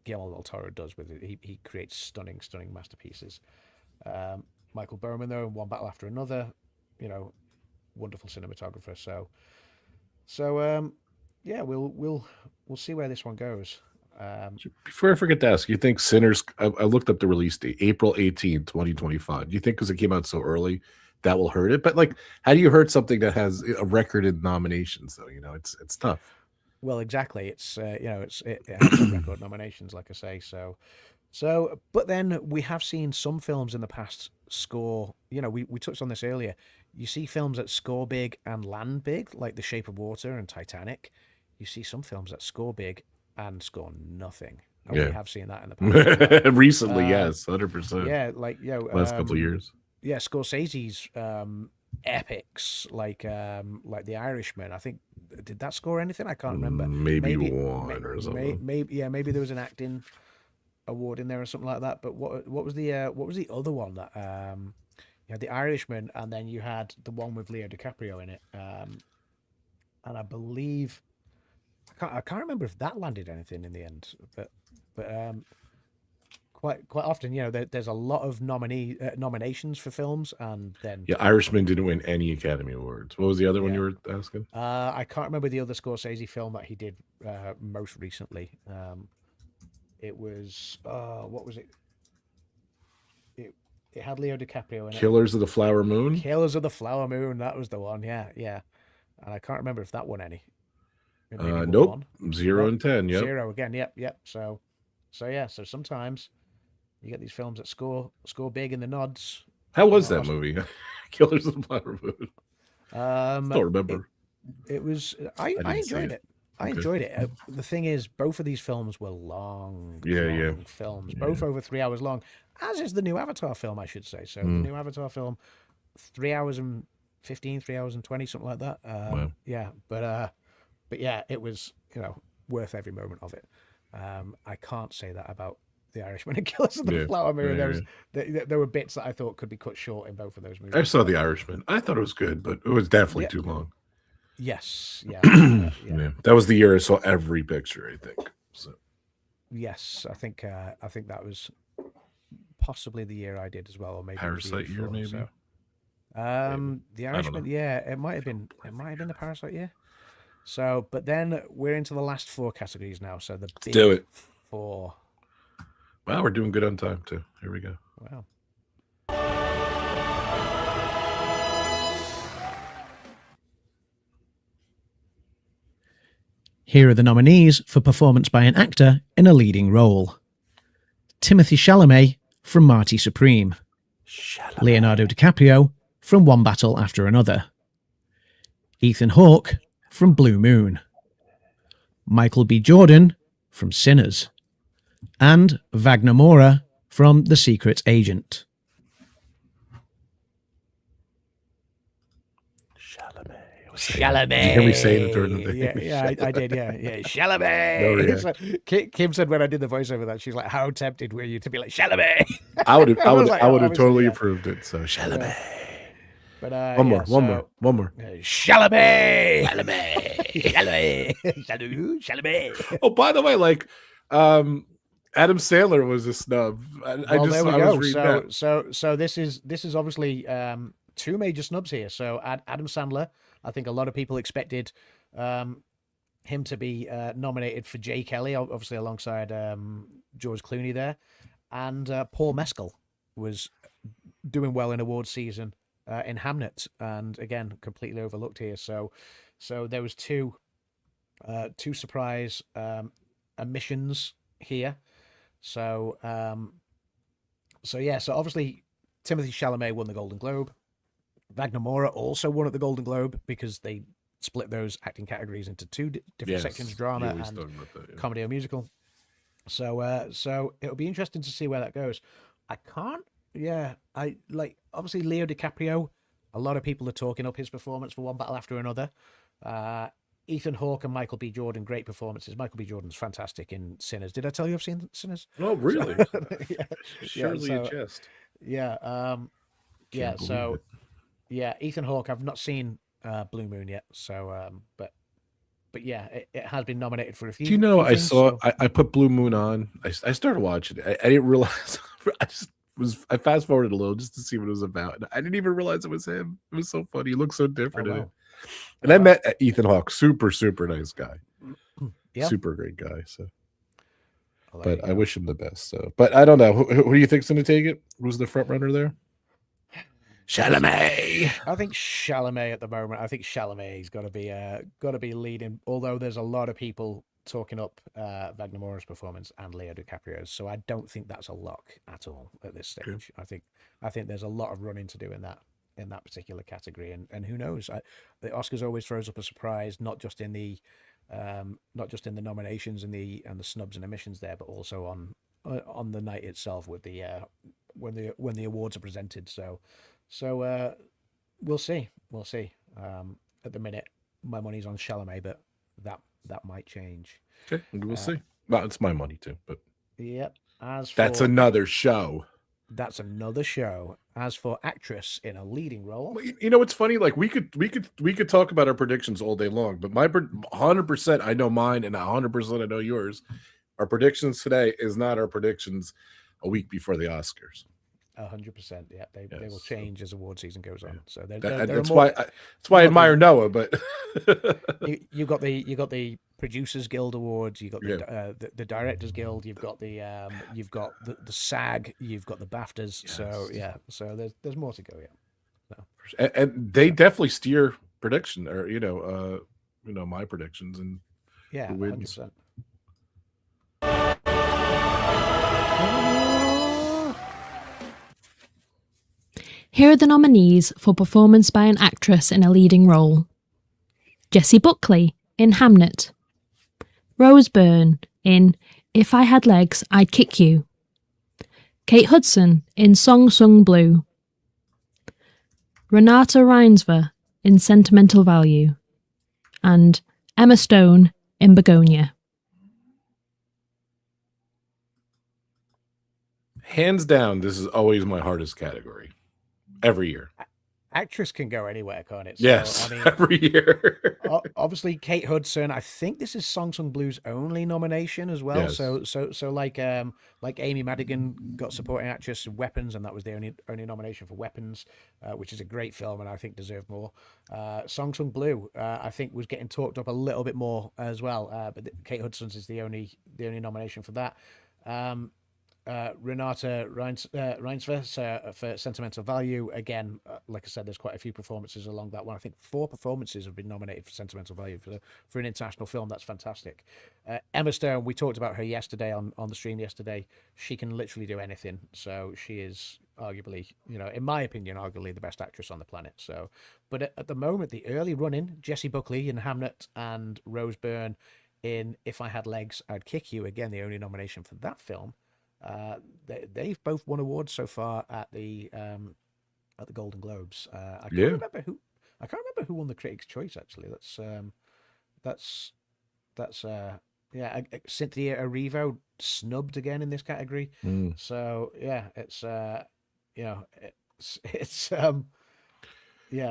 Guillermo del Toro does with it. He creates stunning masterpieces. Michael Bowman though, in One Battle After Another, wonderful cinematographer. So yeah, we'll see where this one goes. Before I forget to ask, you think Sinners? I looked up the release date, April 18th, 2025. Do you think because it came out so early that will hurt it? But like, how do you hurt something that has a record in nominations? Though it's tough. Well, exactly. It has some record nominations, like I say. So, but then we have seen some films in the past score. We touched on this earlier. You see films that score big and land big, like The Shape of Water and Titanic. You see some films that score big and score nothing. And we have seen that in the past. Recently, yes, 100%. Yeah, like last couple of years. Yeah, Scorsese's epics, like The Irishman. I think did that score anything? I can't remember. Maybe one or something. Maybe there was an acting award in there or something like that. But what was the other one that you had The Irishman, and then you had the one with Leo DiCaprio in it, and I believe I can't remember if that landed anything in the end, but quite often, there's a lot of nominations for films, and then Irishman didn't win any Academy Awards. What was the other one you were asking? I can't remember the other Scorsese film that he did most recently. It was what was it? It had Leo DiCaprio in it. Killers of the Flower Moon. Killers of the Flower Moon. That was the one. Yeah. And I can't remember if that won any. Nope. 0 and 10. Yep. 0 again. Yep. So yeah. So sometimes you get these films that score big in the nods. How was that movie? Killers of the Flower Moon. I don't remember. It was. I didn't see enjoyed it. it. I Okay. enjoyed it. The thing is, both of these films were long, Yeah. long films, both over 3 hours long, as is the new Avatar film, I should say. So the new Avatar film, 3 hours and 15, 3 hours and 20, something like that. Wow. Yeah, but yeah, it was, worth every moment of it. I can't say that about The Irishman and Killers of the Yeah. Flower Moon. Yeah, There were bits that I thought could be cut short in both of those movies. I saw The Irishman. I thought it was good, but it was definitely too long. Yes, yeah, Yeah, that was the year I saw every picture, I think. So yes, I think that was possibly the year I did as well, or maybe it was the Parasite year, before, maybe. So. The don't Irishman, know. yeah, it might have been the Parasite year. So, but then we're into the last four categories now. So the big do it. four. Wow, we're doing good on time too. Here we go. Wow. Here are the nominees for performance by an actor in a leading role. Timothy Chalamet from Marty Supreme. Leonardo DiCaprio from One Battle After Another. Ethan Hawke from Blue Moon. Michael B. Jordan from Sinners. And Wagner Moura from The Secret Agent. Chalamet. Did you hear me say it during the day? Yeah, I did. Yeah. Chalamet. So, Kim said when I did the voiceover that she's like, "How tempted were you to be like Chalamet?" I would have obviously, totally yeah. approved it. So Chalamet. But One more. Chalamet. Chalamet. Oh, by the way, like, Adam Sandler was a snub. I was reading that. So this is obviously two major snubs here. So Adam Sandler, I think a lot of people expected him to be nominated for Jay Kelly, obviously alongside George Clooney there, and Paul Mescal was doing well in awards season in Hamnet, and again completely overlooked here. So there was two surprise omissions here. So obviously Timothy Chalamet won the Golden Globe. Wagner Moura also won at the Golden Globe because they split those acting categories into two different sections: drama and comedy or musical. So it'll be interesting to see where that goes. I like obviously Leo DiCaprio. A lot of people are talking up his performance for One Battle After Another. Ethan Hawke and Michael B. Jordan, great performances. Michael B. Jordan's fantastic in Sinners. Did I tell you I've seen Sinners? Oh, really? Surely a jest. Ethan Hawke. I've not seen Blue Moon yet, so but yeah, it has been nominated for a few. Do you know? I things, saw. so. I put Blue Moon on. I started watching it. I didn't realize. I fast forwarded a little just to see what it was about. And I didn't even realize it was him. It was so funny. He looked so different in it. And I met Ethan Hawke, super nice guy, super great guy. So, but I wish him the best. So, but I don't know. Who do you think's going to take it? Who's the front runner there? Chalamet. I think Chalamet at the moment. I think Chalamet's got to be leading. Although there's a lot of people talking up Wagner Moura's performance and Leo DiCaprio's, so I don't think that's a lock at all at this stage. Okay. I think there's a lot of running to do in that particular category, and who knows? The Oscars always throws up a surprise, not just in the nominations and the snubs and omissions there, but also on the night itself with the when the awards are presented. So we'll see. At the minute, my money's on Chalamet, but that might change. Okay, we'll see. Well, it's my money too, but yep. That's another show. That's another show. As for actress in a leading role, you know what's funny? Like we could talk about our predictions all day long, but my 100% I know mine, and 100% I know yours. Our predictions today is not our predictions a week before the Oscars. 100%. Yeah, they will change as award season goes on. So that's why I admire Noah. But you got the Producers Guild Awards. You got the Directors Guild. You've got the SAG. You've got the BAFTAs. Yes. So there's more to go. Yeah. So. And they definitely steer prediction, or my predictions, and who wins. 100%. Here are the nominees for performance by an actress in a leading role. Jessie Buckley in Hamnet, Rose Byrne in If I Had Legs, I'd Kick You, Kate Hudson in Song Sung Blue, Renata Reinsver in Sentimental Value, and Emma Stone in Begonia. Hands down, this is always my hardest category. Every year. Actress can go anywhere, can't it? So, Yes, I mean, every year. obviously Kate Hudson. I think this is Song Sung Blue's only nomination as well. Yes. So like Amy Madigan got supporting actress in Weapons, and that was the only nomination for Weapons, which is a great film and I think deserved more. Song Sung Blue, I think was getting talked up a little bit more as well, but Kate Hudson's is the only nomination for that. Renata Reinsver for Sentimental Value. Again, like I said, there's quite a few performances along that one. I think 4 performances have been nominated for Sentimental Value for an international film. That's fantastic. Emma Stone, we talked about her yesterday on the stream yesterday. She can literally do anything. So she is arguably, in my opinion, arguably the best actress on the planet. So, but at the moment, the early run-in, Jessie Buckley in Hamnet and Rose Byrne in If I Had Legs, I'd Kick You. Again, the only nomination for that film. They've both won awards so far at the Golden Globes. I can't remember who won the Critics' Choice. Actually, that's Cynthia Erivo snubbed again in this category. So yeah, it's yeah. Do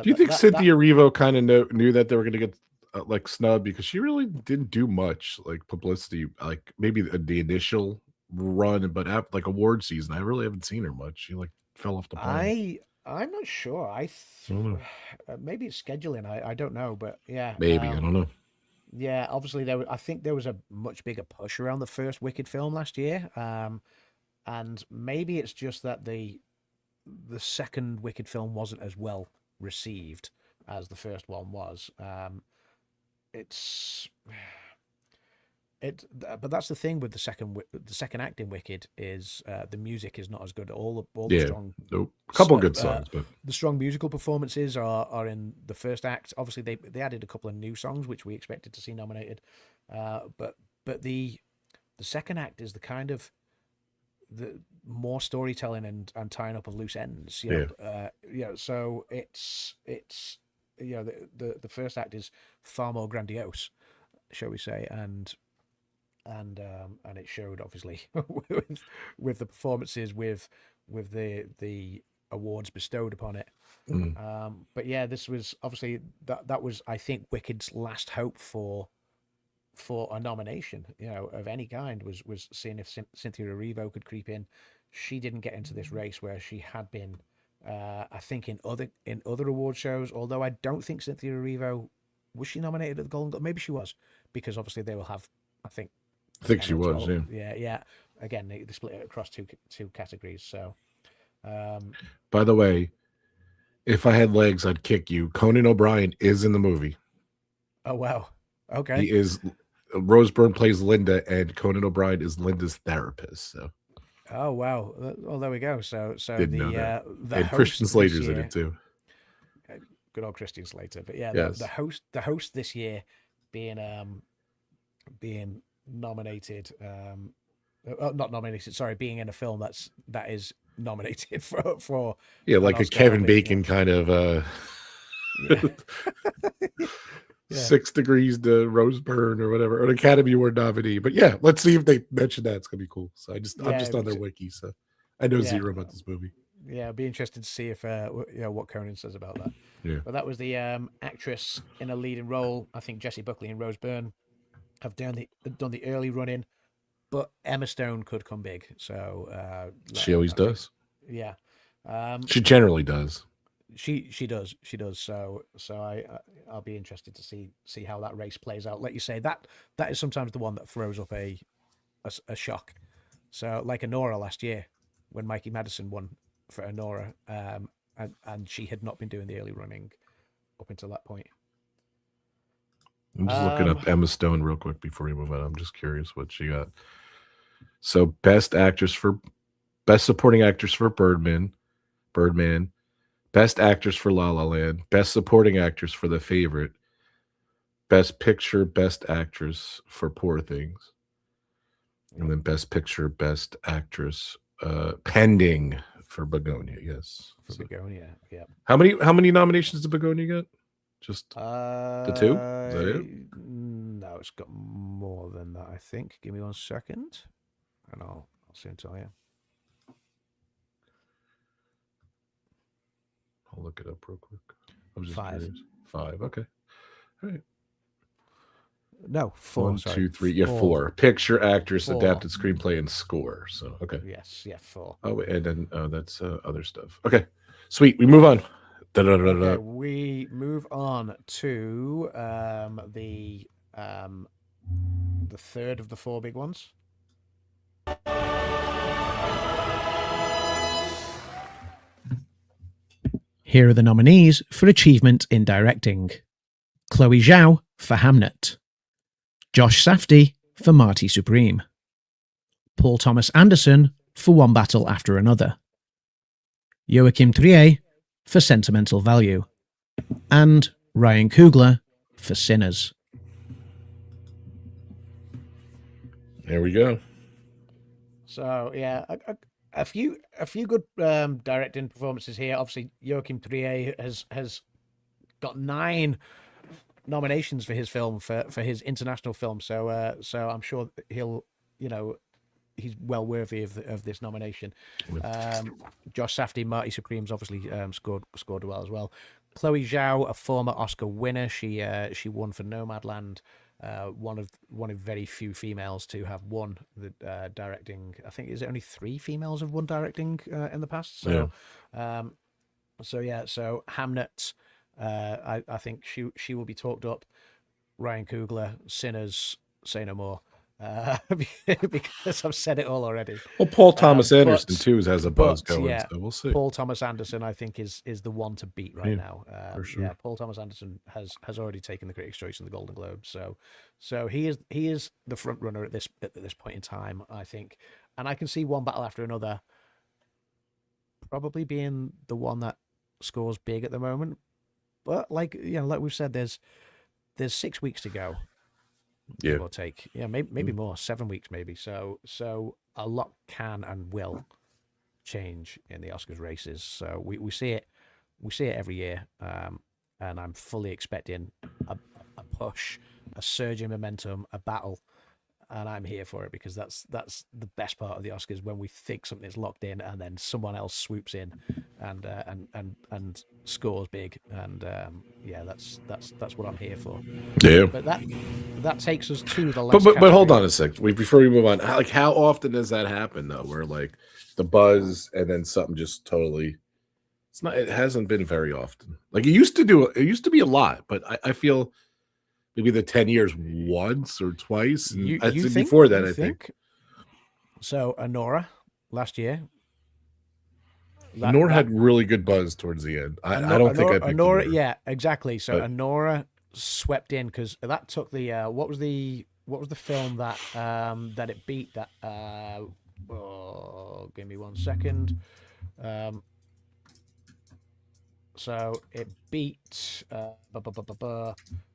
you think Cynthia Erivo kind of knew that they were going to get like snubbed, because she really didn't do much like publicity, like maybe the initial run, but like award season, I really haven't seen her much. She like fell off the plane. I'm not sure. Maybe it's scheduling. I don't know, but yeah, maybe I don't know. Yeah, obviously I think there was a much bigger push around the first Wicked film last year, and maybe it's just that the second Wicked film wasn't as well received as the first one was. But that's the thing with the second act in Wicked is the music is not as good. All the strong, a couple good songs, but the strong musical performances are in the first act. Obviously, they added a couple of new songs which we expected to see nominated, but the second act is the kind of the more storytelling and tying up of loose ends. So it's the first act is far more grandiose, shall we say, and it showed obviously with the performances, with the awards bestowed upon it. But yeah, this was obviously that was, I think, Wicked's last hope for a nomination, of any kind, was seeing if Cynthia Erivo could creep in. She didn't get into this race where she had been, I think, in other award shows. Although I don't think Cynthia Erivo was she nominated at the Golden Globe. Maybe she was, because obviously they will have, I think she was. Yeah. Again, they split it across two categories. So, by the way, If I Had Legs, I'd Kick You. Conan O'Brien is in the movie. Oh wow, okay. He is. Rose Byrne plays Linda, and Conan O'Brien is Linda's therapist. So. Oh wow. Well, there we go. So Didn't know that. The and host Christian Slater's year, in it too. Good old Christian Slater. But yeah, Yes. the host this year being nominated, not nominated, sorry, being in a film that is nominated for like a Kevin Bacon kind of yeah. 6 Degrees to Rose Byrne or whatever, an Academy Award nominee. But yeah, let's see if they mention that. It's gonna be cool. So I'm just on their wiki, so I know zero about this movie. Yeah, it'll be interesting to see if what Conan says about that. Yeah. But that was the actress in a leading role. I think Jessie Buckley and Rose Byrne have done the early run in, but Emma Stone could come big. So she always does. Yeah. She generally does. She does. So I'll be interested to see how that race plays out. Like you say, that is sometimes the one that throws up a shock. So like Honora last year, when Mikey Madison won for Honora, and she had not been doing the early running up until that point. I'm just looking up Emma Stone real quick before we move on. I'm just curious what she got. So best supporting actress for Birdman, best actress for La La Land, best supporting actress for The Favorite, Best Picture, Best Actress for Poor Things. And then Best Picture, Best Actress, pending for Begonia. Yes. For Begonia, yeah. How many nominations did Begonia get? Just the 2? Is that it? No, it's got more than that, I think. Give me 1 second, and I'll soon tell you. I'll look it up real quick. I'm just 5. curious. 5. Okay. All right. No, 4. 1, sorry. 2, 3. Yeah, 4. Picture, actress, 4. adapted screenplay, and score. So okay. Yes, yeah, 4. Oh, and then that's other stuff. Okay, sweet. We move on. Okay, we move on to the third of the 4 big ones. Here are the nominees for achievement in directing: Chloe Zhao for Hamnet, Josh Safdie for Marty Supreme, Paul Thomas Anderson for One Battle After Another, Joachim Trier for Sentimental Value, and Ryan Coogler for Sinners. There we go. So yeah, a few good directing performances here. Obviously, Joachim Trier has got 9 nominations for his film for his international film. So I'm sure he'll, he's well worthy of this nomination. Josh Safdie, Marty Supreme's obviously scored well as well. Chloe Zhao, a former Oscar winner, she won for Nomadland. One of very few females to have won the directing. I think is it only 3 females have won directing in the past. So, so Hamnet, I think she will be talked up. Ryan Coogler, Sinners, Say No More. Because I've said it all already. Well, Paul Thomas Anderson too has a buzz going, yeah, so we'll see. Paul Thomas Anderson, I think, is the one to beat right now. for sure. Yeah, Paul Thomas Anderson has already taken the Critics' Choice and the Golden Globe, so he is the front runner at this point in time, I think. And I can see One Battle After Another probably being the one that scores big at the moment. But like we've said, there's 6 weeks to go. Yeah, Give or take, maybe more, 7 weeks maybe. So a lot can and will change in the Oscars races. So we see it every year, and I'm fully expecting a push, a surge in momentum, a battle, and I'm here for it because that's the best part of the Oscars, when we think something's locked in and then someone else swoops in and scores big, and that's what I'm here for. Yeah. But that takes us to the last. But hold on a sec. Before we move on, how often does that happen though? Where like the buzz and then something just totally. It hasn't been very often. Like it used to be a lot, but I feel maybe the 10 years once or twice. I think before that, I think. So Anora last year. Anora had really good buzz towards the end. I don't think I picked Anora. Yeah, exactly. So Anora swept in because that took the what was the film that it beat that give me 1 second. So it beat The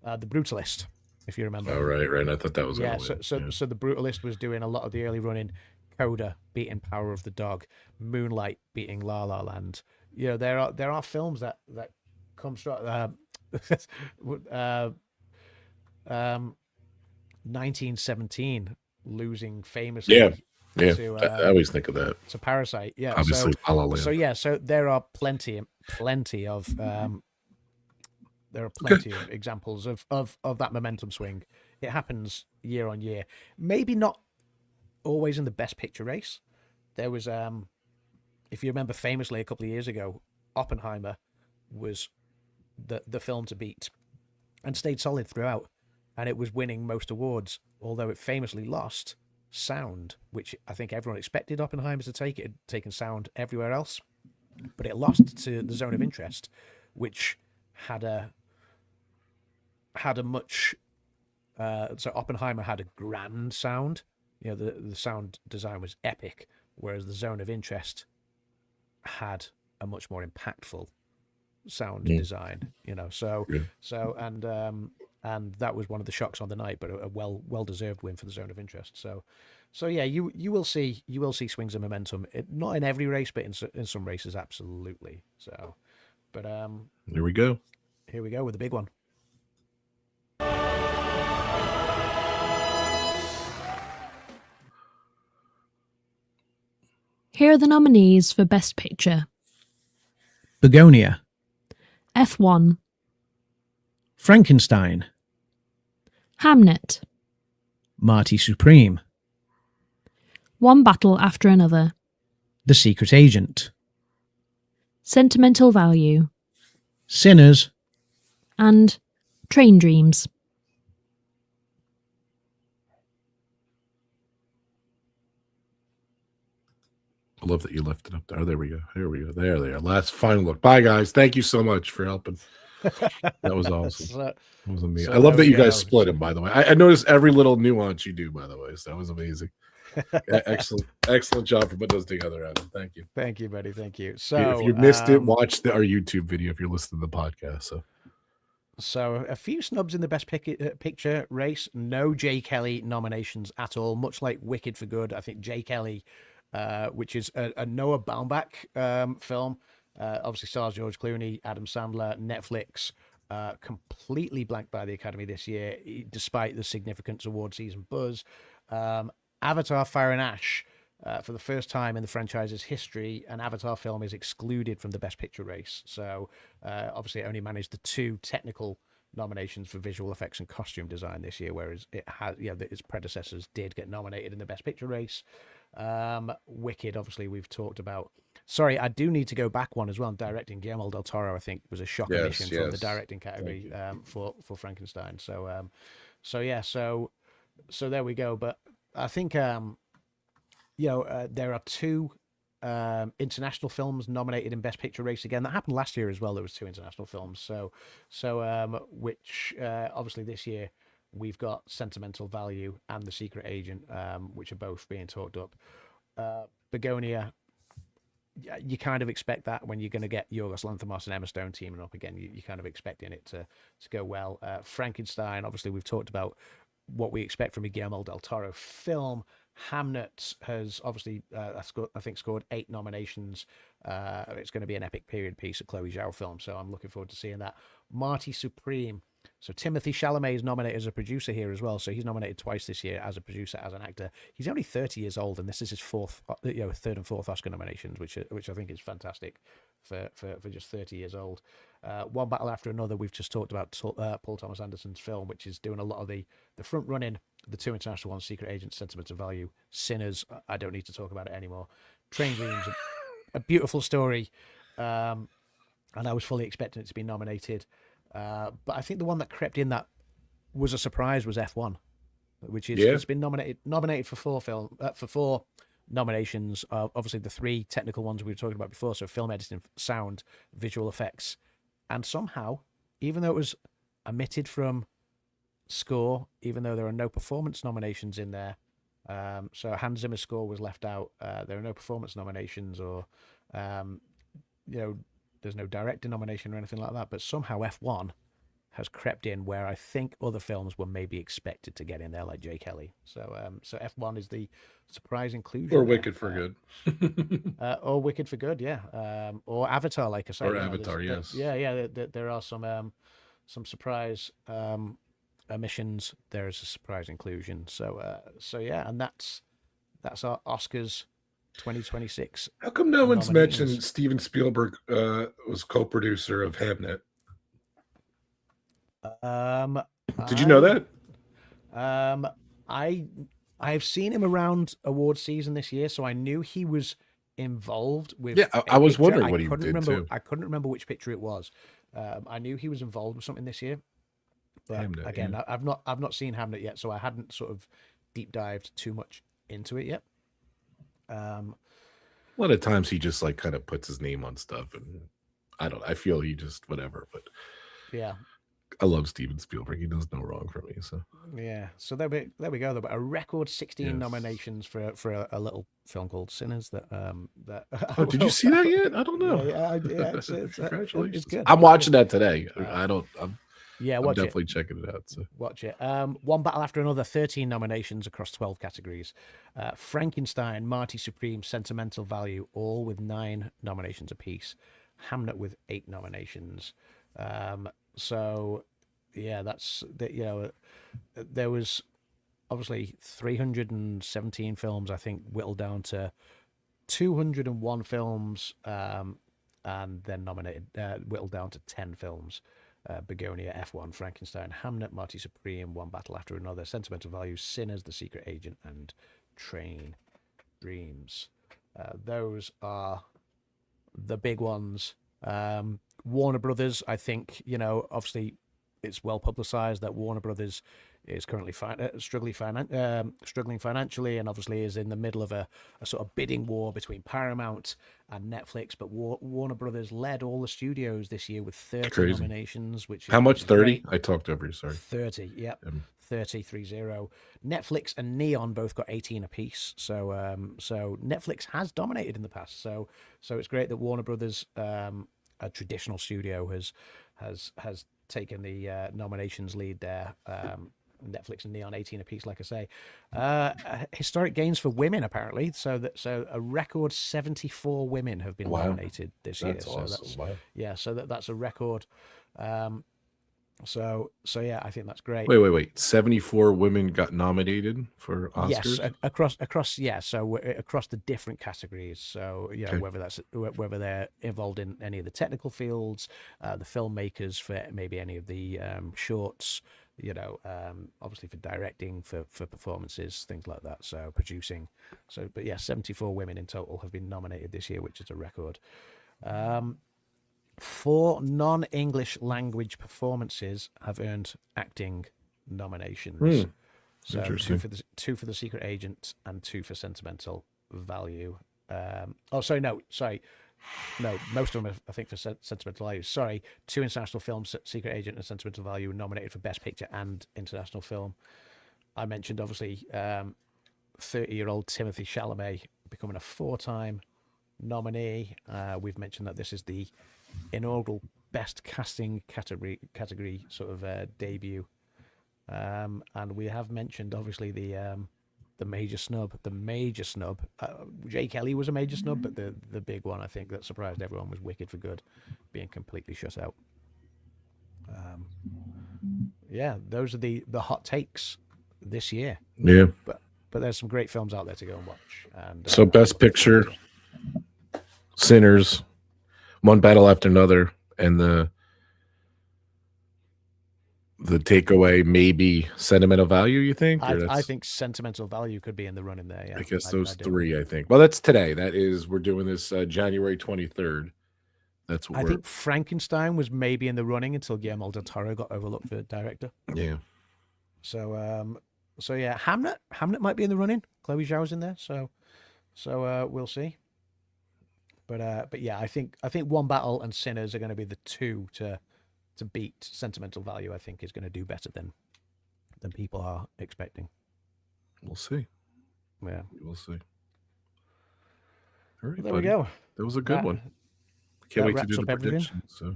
Brutalist, if you remember. Oh, right. I thought that was So The Brutalist was doing a lot of the early running. Coda beating Power of the Dog, Moonlight beating La La Land. There are films that come straight. 1917 losing famously. Yeah. To, I always think of that. To Parasite. Yeah. Obviously, La La Land. So there are plenty of of examples of that momentum swing. It happens year on year. Maybe not always in the best picture race. There was if you remember famously a couple of years ago, Oppenheimer was the film to beat and stayed solid throughout, and it was winning most awards, although it famously lost sound, which I think everyone expected Oppenheimer to take. It had taken sound everywhere else, but it lost to The Zone of Interest, which had a much so Oppenheimer had a grand sound. The sound design was epic, whereas The Zone of Interest had a much more impactful sound design. and that was one of the shocks on the night, but a well deserved win for the Zone of Interest. So yeah, you will see swings of momentum. Not in every race, but in some races, absolutely. So, but Here we go. Here we go with the big one. Here are the nominees for Best Picture: Begonia, F1, Frankenstein, Hamnet, Marty Supreme, One Battle After Another, The Secret Agent, Sentimental Value, Sinners, and Train Dreams. I love that you left it up there. There we go. Here we go. There they are. Last final look. Bye, guys. Thank you so much for helping. That was awesome. That was amazing. I love that you guys split them, by the way. I noticed every little nuance you do, by the way. So that was amazing. Excellent job for putting those together, Adam. Thank you. Thank you, buddy. Thank you. So if you missed it, watch our YouTube video if you're listening to the podcast. So a few snubs in the Best Picture race. No J. Kelly nominations at all, much like Wicked for Good. I think J. Kelly, which is a Noah Baumbach film, obviously stars George Clooney, Adam Sandler, Netflix, completely blanked by the Academy this year, despite the significant award season buzz. Avatar Fire and Ash, for the first time in the franchise's history, an Avatar film is excluded from the Best Picture race. So obviously it only managed the 2 technical nominations for visual effects and costume design this year, whereas it has, its predecessors did get nominated in the Best Picture race. Wicked, obviously, we've talked about. Sorry, I do need to go back one as well. Directing, Guillermo del Toro, I think, was a shock omission from the directing category for Frankenstein. So there we go. But I think there are 2 international films nominated in Best Picture race again. That happened last year as well. There was 2 international films. So which obviously this year we've got Sentimental Value and The Secret Agent, which are both being talked up. Begonia, you kind of expect that when you're going to get Yorgos Lanthimos and Emma Stone teaming up again. You're kind of expecting it to go well. Frankenstein, obviously we've talked about what we expect from a Guillermo del Toro film. Hamnet has obviously, I think, scored 8 nominations. It's going to be an epic period piece, a Chloe Zhao film, so I'm looking forward to seeing that. Marty Supreme. So Timothée Chalamet is nominated as a producer here as well. So he's nominated twice this year as a producer, as an actor. He's only 30 years old, and this is his 3rd and 4th Oscar nominations, which I think is fantastic for just 30 years old. One Battle After Another, we've just talked about Paul Thomas Anderson's film, which is doing a lot of the front running. The 2 international ones, Secret Agent, Sentimental Value, Sinners, I don't need to talk about it anymore. Train Dreams, a beautiful story, and I was fully expecting it to be nominated. But I think the one that crept in that was a surprise was F1, which is it's been nominated for 4 nominations. Obviously, the 3 technical ones we were talking about before, so film editing, sound, visual effects, and somehow, even though it was omitted from score, even though there are no performance nominations in there, so Hans Zimmer's score was left out. There are no performance nominations, or there's no director nomination or anything like that. But somehow F1 has crept in where I think other films were maybe expected to get in there, like J. Kelly. So F1 is the surprise inclusion. Or Wicked for Good. Or Wicked for Good, yeah. Or Avatar, like I said. Or Avatar, yes. There are some surprise omissions. There is a surprise inclusion. So yeah, and that's our Oscars 2026. How come no one's mentioned Steven Spielberg was co-producer of Hamnet? Did you know that? I've seen him around award season this year, so I knew he was involved with. Yeah, I was wondering what he did too. I couldn't remember which picture it was. I knew he was involved with something this year, but Hamnet, again, I've not seen Hamnet yet, so I hadn't sort of deep dived too much into it yet. A lot of times he just like kind of puts his name on stuff, and I feel he just whatever, but yeah. I love Steven Spielberg. He does no wrong for me. So yeah. So there we go. A record 16 nominations for a little film called Sinners. Oh, did you see that yet? I don't know. Yeah, it's Congratulations. it's good. I'm watching that today. Yeah, I'm watch it. definitely checking it out. So Watch it. One Battle After Another, 13 nominations across 12 categories. Frankenstein, Marty Supreme, Sentimental Value, all with 9 nominations apiece. Hamnet with 8 nominations. So, yeah, that's that. You know, there was obviously 317 films, I think, whittled down to 201 films, and then nominated, whittled down to 10 films. Begonia, F1, Frankenstein, Hamnet, Marty Supreme, One Battle After Another, Sentimental Value, Sinners, The Secret Agent, and Train Dreams. Those are the big ones. Warner Brothers, I think, you know, obviously it's well publicized that Warner Brothers is currently struggling financially, and obviously is in the middle of a sort of bidding war between Paramount and Netflix. But Warner Brothers led all the studios this year with 30 nominations, which is how much? 30? great. I talked over you. Sorry. 30. Yep. 30. Netflix and Neon both got 18 apiece. So so Netflix has dominated in the past. So it's great that Warner Brothers, a traditional studio, has taken the nominations lead there. Netflix and Neon 18 apiece, like I say. Historic gains for women, apparently. So a record 74 women have been nominated this year. That's awesome. Wow. Yeah, so that's a record. So yeah, I think that's great. Wait. 74 women got nominated for Oscars? Yes, across yeah. So across the different categories. So you know, whether they're involved in any of the technical fields, the filmmakers for maybe any of the shorts. You know, obviously for directing, for performances, things like that. So producing. So, but yeah, 74 women in total have been nominated this year, which is a record. 4 non-English language performances have earned acting nominations. So two for the Secret Agent and 2 for Sentimental Value. No, most of them are, I think, for Sentimental Value. Sorry, 2 international films, Secret Agent and Sentimental Value, were nominated for Best Picture and International Film. I mentioned, obviously, 30-year-old Timothée Chalamet becoming a 4-time nominee. We've mentioned that this is the inaugural Best Casting category sort of debut. And we have mentioned, obviously, the major snub. Jay Kelly was a major snub, but the big one, I think, that surprised everyone was Wicked for Good being completely shut out. Yeah, those are the hot takes this year. Yeah, but there's some great films out there to go and watch. And so Best Picture, Sinners, One Battle After Another, and the takeaway, maybe Sentimental Value, you think? I think Sentimental Value could be in the running there. Yeah, I guess those 3, I think. Well, that's today. That is, we're doing this January 23rd. That's what I think Frankenstein was maybe in the running until Guillermo del Toro got overlooked for director. Yeah. So yeah, Hamnet might be in the running. Chloe Zhao's in there. So we'll see. But yeah, I think One Battle and Sinners are going to be the 2 to beat Sentimental Value. I think is going to do better than people are expecting. We'll see. Yeah, we'll see. All right, there we go. That was a good one. Can't wait to do the predictions. So.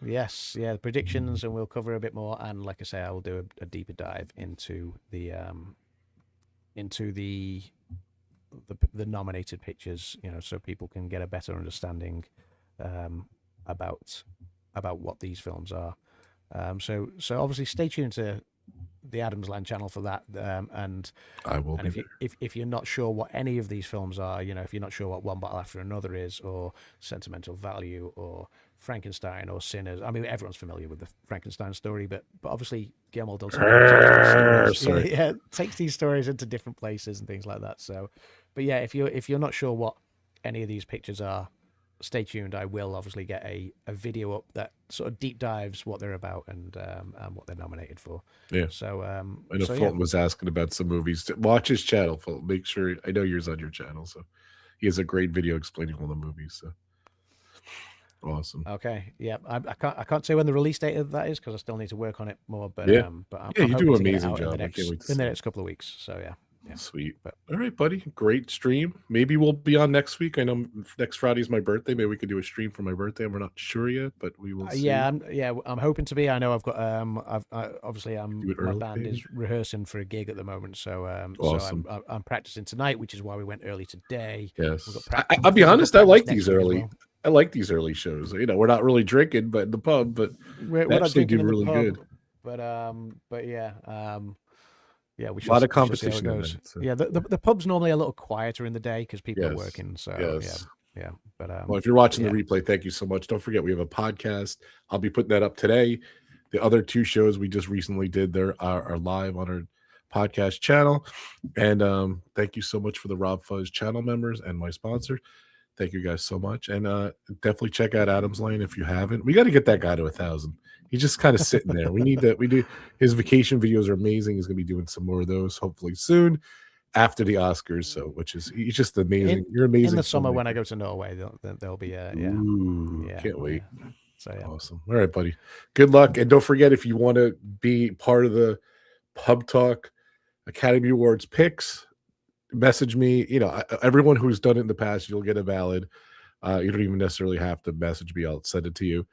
Yes, yeah, the predictions, and we'll cover a bit more. And like I say, I will do a deeper dive into the nominated pictures, you know, so people can get a better understanding about what these films are. So obviously stay tuned to the Adams Land channel for that. And I will. And if you're not sure what any of these films are, you know, if you're not sure what One Battle After Another is, or Sentimental Value, or Frankenstein, or Sinners. I mean, everyone's familiar with the Frankenstein story, but obviously Guillermo del Toro takes these stories into different places and things like that. So, but yeah, if you're not sure what any of these pictures are, stay tuned. I will obviously get a video up that sort of deep dives what they're about and what they're nominated for. Yeah. So I know Fulton was asking about some movies. Watch his channel, Fulton. Make sure, I know yours on your channel, so he has a great video explaining all the movies. So awesome. Okay. Yeah. I can't say when the release date of that is because I still need to work on it more. But yeah, but you do an amazing job. In the next couple of weeks. So yeah. Sweet. But- All right, buddy. Great stream. Maybe we'll be on next week. I know next Friday's my birthday. Maybe we could do a stream for my birthday. We're not sure yet, but we will see. I'm hoping to be. I know I've got obviously Do it my early, band maybe? is rehearsing for a gig at the moment, so Awesome. so I'm practicing tonight, which is why we went early today. Yes. We've got I'll be we've got honest, I practice like next these week as early. well. I like these early shows. You know, we're not really drinking, but in the pub, but We're they not actually drinking do in the really pub, good. but yeah. Yeah, we A should, lot of we should see how it competition in goes. it, so. Yeah, the pub's normally a little quieter in the day because people are Yes, working. So yes. yeah. But Well, if you're watching yeah. the replay, thank you so much. Don't forget we have a podcast. I'll be putting that up today. The other two shows we just recently did there are live on our podcast channel. And thank you so much for the RobFuz channel members and my sponsor. Thank you guys so much. And definitely check out Adam's Lane if you haven't. We got to get that guy to 1,000. He's just kind of sitting there. We need that. We do. His vacation videos are amazing. He's going to be doing some more of those hopefully soon after the Oscars. So, he's just amazing. You're amazing. In the summer when I filmmaker. go to Norway, there'll be Ooh, yeah. can't wait. So yeah. Awesome. All right, buddy. Good luck. And don't forget, if you want to be part of the Pub Talk Academy Awards picks, message me. You know, everyone who's done it in the past, you'll get a valid. You don't even necessarily have to message me. I'll send it to you.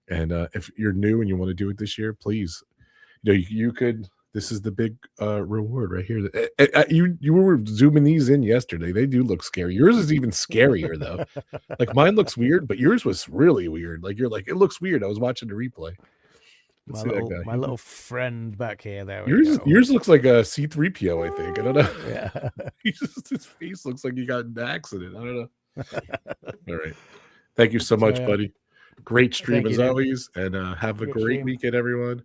And if you're new and you want to do it this year, please, you know, you could. This is the big reward right here. You were zooming these in yesterday. They do look scary. Yours is even scarier though. Like mine looks weird, but yours was really weird. Like you're like, it looks weird. I was watching the replay. Let's see that guy. My little friend back here. There. Yours looks like a C-3PO. I think. I don't know. Yeah. His face looks like he got in an accident. I don't know. All right. Thank you so much, buddy. Great stream as always, and have a great weekend, everyone.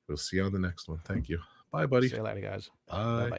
We'll see you on the next one. Thank you. Bye, buddy. See you later, guys. Bye. Bye.